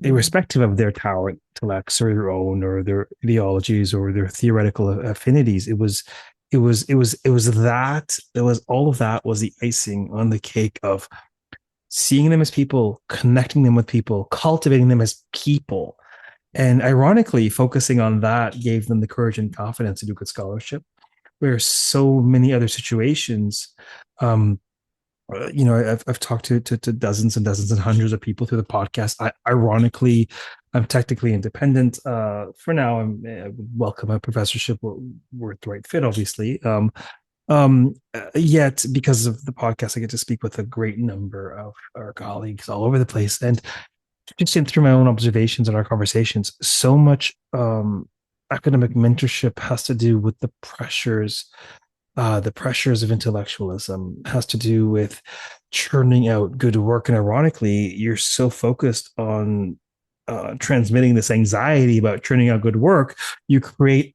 Mm. irrespective of their talent, intellects, or their own, or their ideologies, or their theoretical affinities. It was all of that was the icing on the cake of seeing them as people, connecting them with people, cultivating them as people. And ironically, focusing on that gave them the courage and confidence to do good scholarship, where so many other situations, um, I've talked to dozens and dozens and hundreds of people through the podcast. Ironically, I'm technically independent. For now, I welcome a professorship were the right fit, obviously. Yet because of the podcast, I get to speak with a great number of our colleagues all over the place, and just in through my own observations and our conversations, so much academic mentorship has to do with the pressures of intellectualism, has to do with churning out good work. And ironically, you're so focused on transmitting this anxiety about churning out good work, you create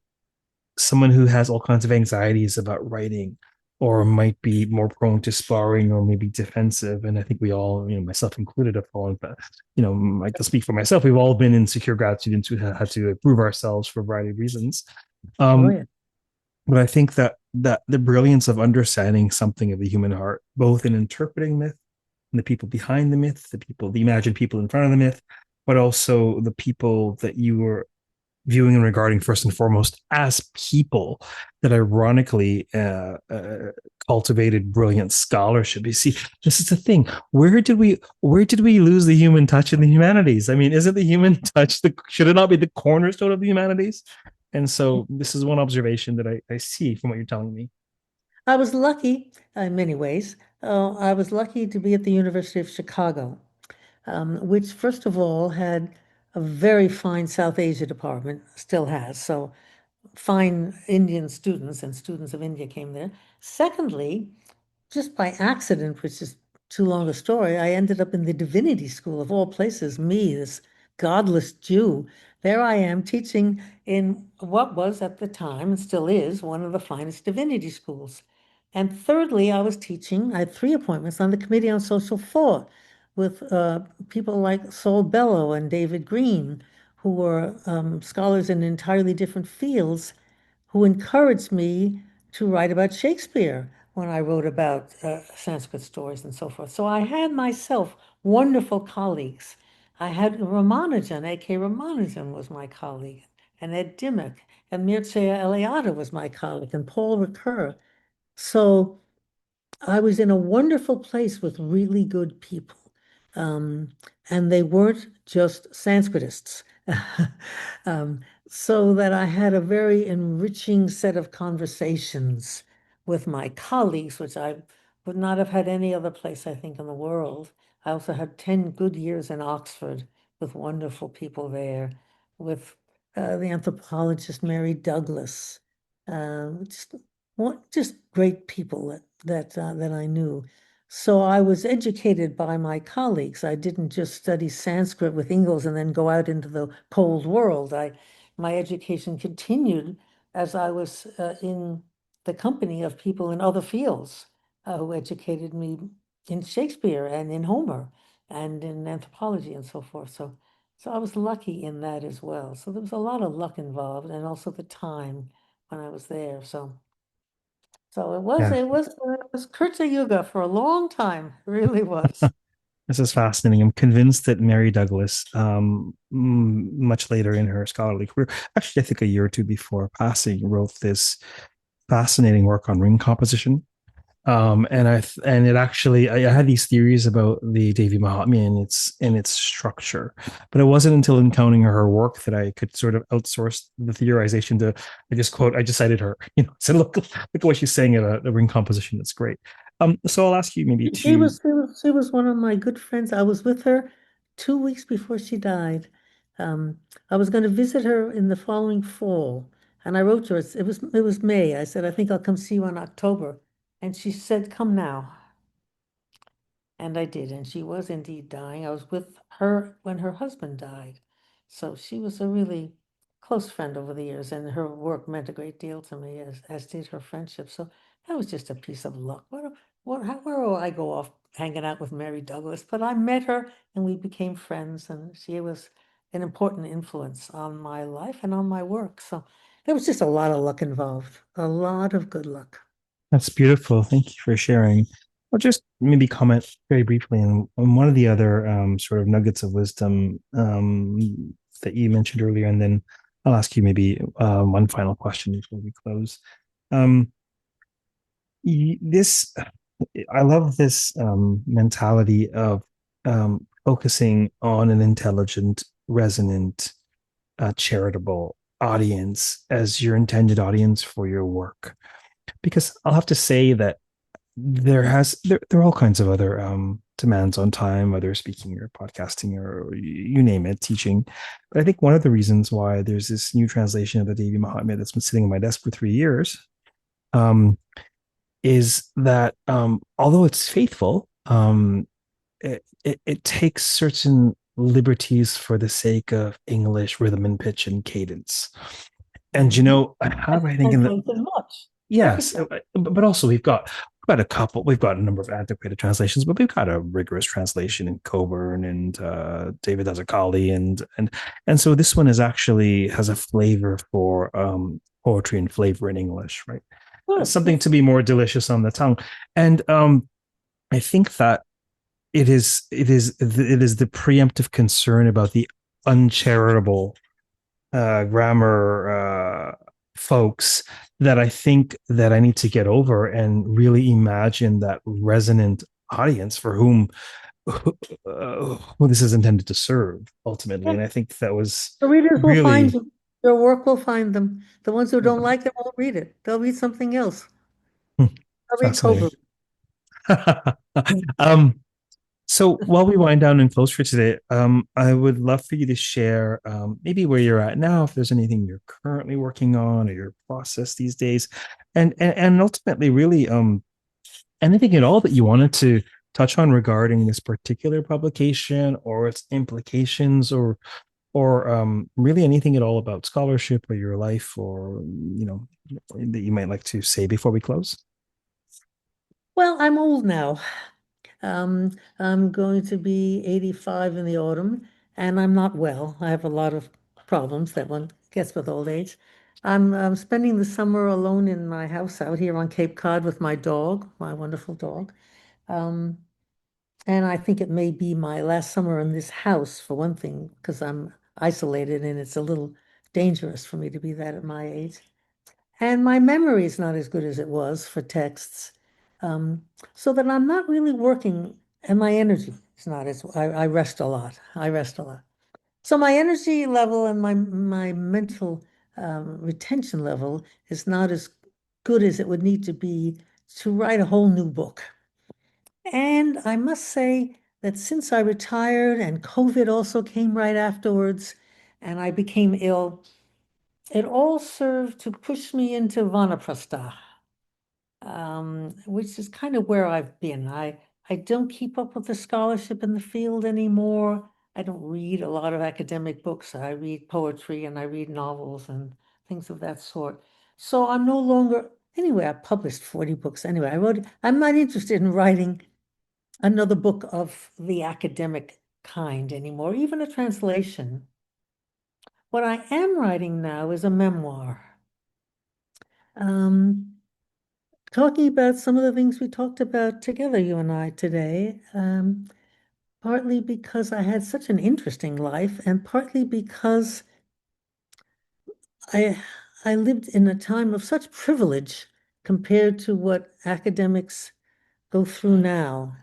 someone who has all kinds of anxieties about writing, or might be more prone to sparring, or maybe defensive. And I think we all, myself included, have fallen. But I can speak for myself. We've all been insecure grad students who had to prove ourselves for a variety of reasons. Oh, Um, yeah. but I think that the brilliance of understanding something of the human heart, both in interpreting myth and the people behind the myth, the imagined people in front of the myth, but also the people that you were viewing and regarding first and foremost as people, that ironically cultivated brilliant scholarship. You see, this is the thing. Where did we lose the human touch in the humanities? I mean, isn't the human touch should it not be the cornerstone of the humanities? And so this is one observation that I see from what you're telling me. I was lucky in many ways. I was lucky to be at the University of Chicago, which, first of all, had a very fine South Asia department, still has. So fine Indian students and students of India came there. Secondly, just by accident, which is too long a story, I ended up in the divinity school of all places. Me, this godless Jew, there I am teaching in what was at the time and still is one of the finest divinity schools. And thirdly, I was teaching, I had three appointments on the Committee on Social Thought with people like Saul Bellow and David Green, who were scholars in entirely different fields, who encouraged me to write about Shakespeare when I wrote about Sanskrit stories and so forth. So I had myself wonderful colleagues. I had Ramanujan, A.K. Ramanujan was my colleague, and Ed Dimmock, and Mircea Eliade was my colleague, and Paul Ricoeur. So I was in a wonderful place with really good people. Um, and they weren't just Sanskritists. Um, so that I had a very enriching set of conversations with my colleagues, which I would not have had any other place, I think, in the world. I also had 10 good years in Oxford with wonderful people there, with the anthropologist Mary Douglas, just just great people that I knew. So I was educated by my colleagues. I didn't just study Sanskrit with Ingalls and then go out into the cold world. My education continued as I was in the company of people in other fields who educated me in Shakespeare and in Homer and in anthropology and so forth. So I was lucky in that as well. So there was a lot of luck involved and also the time when I was there. So So Yeah, it was Kurta Yuga for a long time. It really was. this is fascinating. I'm convinced that Mary Douglas, much later in her scholarly career, actually, I think a year or two before passing, wrote this fascinating work on ring composition. And it actually I had these theories about the Devi Mahatmya and its structure, but it wasn't until encountering her work that I could sort of outsource the theorization to I just cited her, said look at what she's saying about the ring composition. That's great. So I'll ask you maybe to She was one of my good friends. I was with her 2 weeks before she died. I was going to visit her in the following fall, and I wrote to her. It was May. I said, I think I'll come see you in October, and she said, "Come now." And I did, and she was indeed dying. I was with her when her husband died. So she was a really close friend over the years, and her work meant a great deal to me, as did her friendship. So that was just a piece of luck. Where will I go off hanging out with Mary Douglas? But I met her and we became friends, and she was an important influence on my life and on my work. So there was just a lot of luck involved, a lot of good luck. That's beautiful. Thank you for sharing. I'll just maybe comment very briefly on one of the other sort of nuggets of wisdom that you mentioned earlier, and then I'll ask you maybe one final question before we close. Um, this I love this mentality of focusing on an intelligent, resonant, charitable audience as your intended audience for your work. Because I'll have to say that there are all kinds of other demands on time, whether speaking or podcasting or you name it, teaching. But I think one of the reasons why there's this new translation of the Devi Mahatmya that's been sitting on my desk for 3 years um, is that although it's faithful, it takes certain liberties for the sake of English rhythm and pitch and cadence. And I think in the Translates as much. yes, Perfectly. but also we've got a number of antiquated translations, but we've got a rigorous translation in Coburn and David Azarkali and so this one is actually has a flavor for poetry and flavor in English, right? Good. Something to Yes. be more delicious on the tongue, and I think that it is the preemptive concern about the uncharitable grammar folks that I think that I need to get over and really imagine that resonant audience for who this is intended to serve ultimately. Yeah. And I think that was The readers will find really you. Your work will find them. The ones who don't like it won't read it. They'll read something else. They'll read fascinating. Coburn. um, So while we wind down and close for today, I would love for you to share maybe where you're at now, if there's anything you're currently working on or your process these days, and ultimately, really, anything at all that you wanted to touch on regarding this particular publication or its implications, or really anything at all about scholarship or your life, or that you might like to say before we close. Well, I'm old now. I'm going to be 85 in the autumn, and I'm not well. I have a lot of problems that one gets with old age. I'm spending the summer alone in my house out here on Cape Cod with my dog, my wonderful dog. Um, and I think it may be my last summer in this house, for one thing, because I'm isolated and it's a little dangerous for me to be that at my age. And my memory is not as good as it was for texts. Um, so that I'm not really working, and my energy is not as I rest a lot. I rest a lot. So my energy level and my mental retention level is not as good as it would need to be to write a whole new book. And I must say that since I retired and COVID also came right afterwards, and I became ill, it all served to push me into vanaprastha, which is kind of where I've been. I don't keep up with the scholarship in the field anymore. I don't read a lot of academic books. I read poetry and I read novels and things of that sort. So I'm no longer, anyway, I published 40 books. Anyway, I'm not interested in writing another book of the academic kind anymore, even a translation. What I am writing now is a memoir. Um, talking about some of the things we talked about together, you and I today. Partly because I had such an interesting life, and partly because I I lived in a time of such privilege compared to what academics go through now.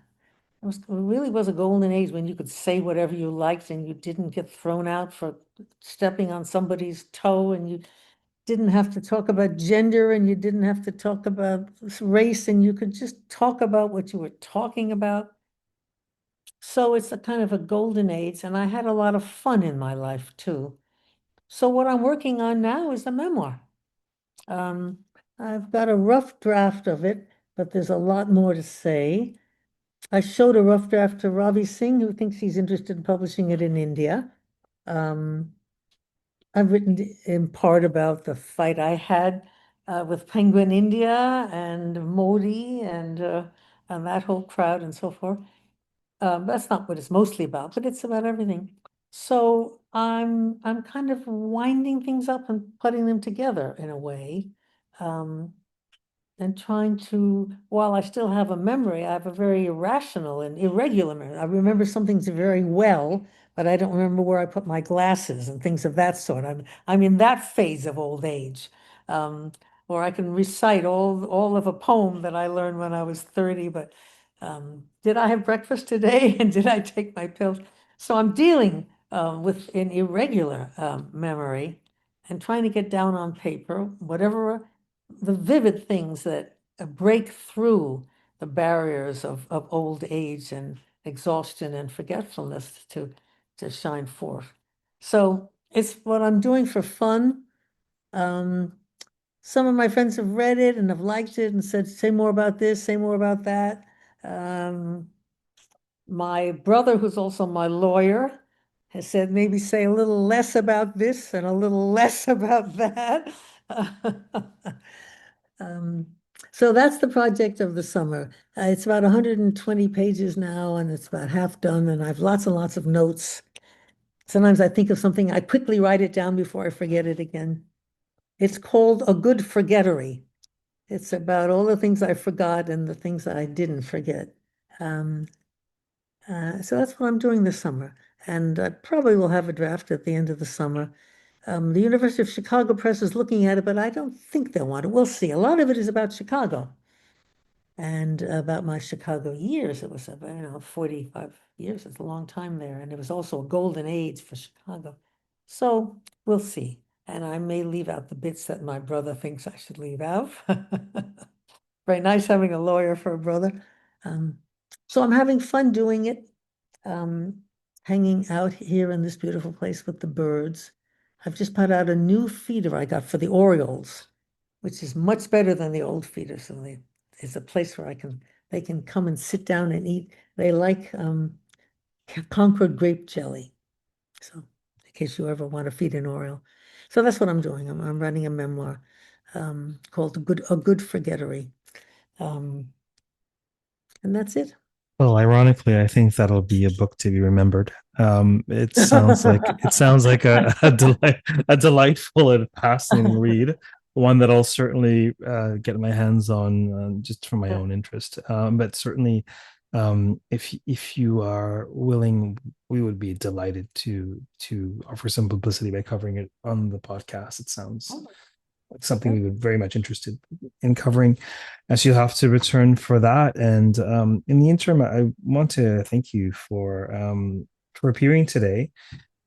It really was a golden age when you could say whatever you liked and you didn't get thrown out for stepping on somebody's toe, and you didn't have to talk about gender, and you didn't have to talk about race, and you could just talk about what you were talking about. So it's a kind of a golden age, and I had a lot of fun in my life too. So what I'm working on now is a memoir. Um, I've got a rough draft of it, but there's a lot more to say. I showed a rough draft to Ravi Singh, who thinks he's interested in publishing it in India. Um, I've written in part about the fight I had with Penguin India and Modi and that whole crowd and so forth. That's not what it's mostly about, but it's about everything. So I'm kind of winding things up and putting them together in a way. Um, and trying to, while I still have a memory, I have a very irrational and irregular memory. I remember some things very well, but I don't remember where I put my glasses and things of that sort. I'm in that phase of old age, um, where I can recite all of a poem that I learned when I was 30, but did I have breakfast today and did I take my pills? So I'm dealing with an irregular memory and trying to get down on paper whatever the vivid things that break through the barriers of old age and exhaustion and forgetfulness to shine forth. So it's what I'm doing for fun. Um, some of my friends have read it and have liked it and said, say more about this, say more about that. My brother, who's also my lawyer, has said maybe say a little less about this and a little less about that. Um, so that's the project of the summer. It's about 120 pages now, and it's about half done, and I have lots and lots of notes. Sometimes I think of something, I quickly write it down before I forget it again. It's called A Good Forgettery. It's about all the things I forgot and the things I didn't forget. Um, so that's what I'm doing this summer. And I probably will have a draft at the end of the summer. The University of Chicago Press is looking at it, but I don't think they'll want it. We'll see. A lot of it is about Chicago and about my Chicago years. It was about, 45 years. It's a long time there. And it was also a golden age for Chicago. So we'll see. And I may leave out the bits that my brother thinks I should leave out. Very nice having a lawyer for a brother. Um, so I'm having fun doing it, um, hanging out here in this beautiful place with the birds. I've just put out a new feeder I got for the Orioles, which is much better than the old feeder. So it's a place where they can come and sit down and eat. They like Concord grape jelly. So in case you ever want to feed an Oriole. So that's what I'm doing. I'm writing a memoir called A Good Forgettery. Um, and that's it. Well, ironically, I think that'll be a book to be remembered. It sounds like a delightful and fascinating read, one that I'll certainly get my hands on just for my own interest. But certainly, if you are willing, we would be delighted to offer some publicity by covering it on the podcast. It sounds like something we would very much interested in covering, as you have to return for that. And in the interim, I want to thank you for appearing today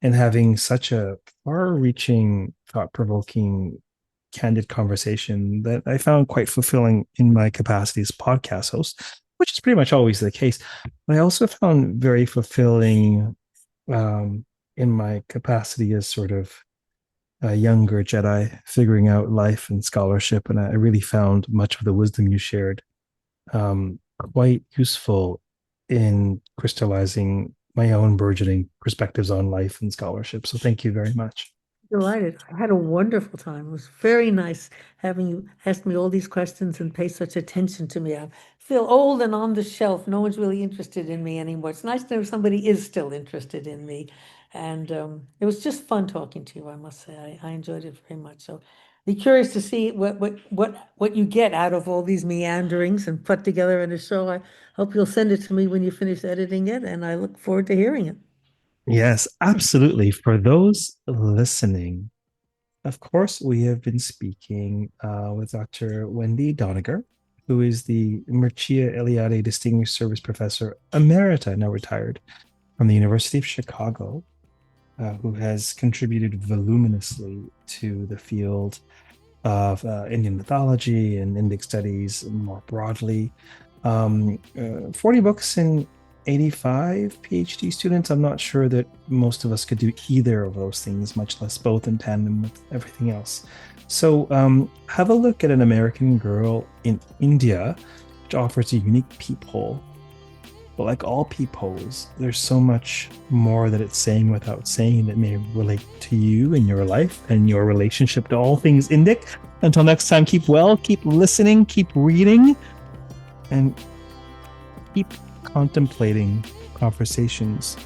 and having such a far-reaching, thought-provoking, candid conversation that I found quite fulfilling in my capacity as podcast host, which is pretty much always the case. But I also found very fulfilling in my capacity as sort of a younger Jedi figuring out life and scholarship. And I really found much of the wisdom you shared quite useful in crystallizing my own burgeoning perspectives on life and scholarship. So thank you very much. Delighted. I had a wonderful time. It was very nice having you ask me all these questions and pay such attention to me. I feel old and on the shelf. No one's really interested in me anymore. It's nice to know somebody is still interested in me. And it was just fun talking to you, I must say. I enjoyed it very much. So Be curious to see what you get out of all these meanderings and put together in a show. I hope you'll send it to me when you finish editing it, and I look forward to hearing it. Yes, absolutely. For those listening, of course, we have been speaking with Dr. Wendy Doniger, who is the Mircea Eliade Distinguished Service Professor Emerita, now retired, from the University of Chicago, who has contributed voluminously to the field of Indian mythology and Indic studies more broadly. 40 books and 85 PhD students. I'm not sure that most of us could do either of those things, much less both in tandem with everything else. So have a look at An American Girl in India, which offers a unique peephole. But like all peepholes, there's so much more that it's saying without saying that may relate to you and your life and your relationship to all things Indic. Until next time, keep well, keep listening, keep reading, and keep contemplating conversations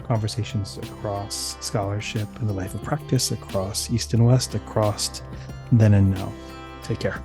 across scholarship and the life of practice, across East and West, across then and now. Take care.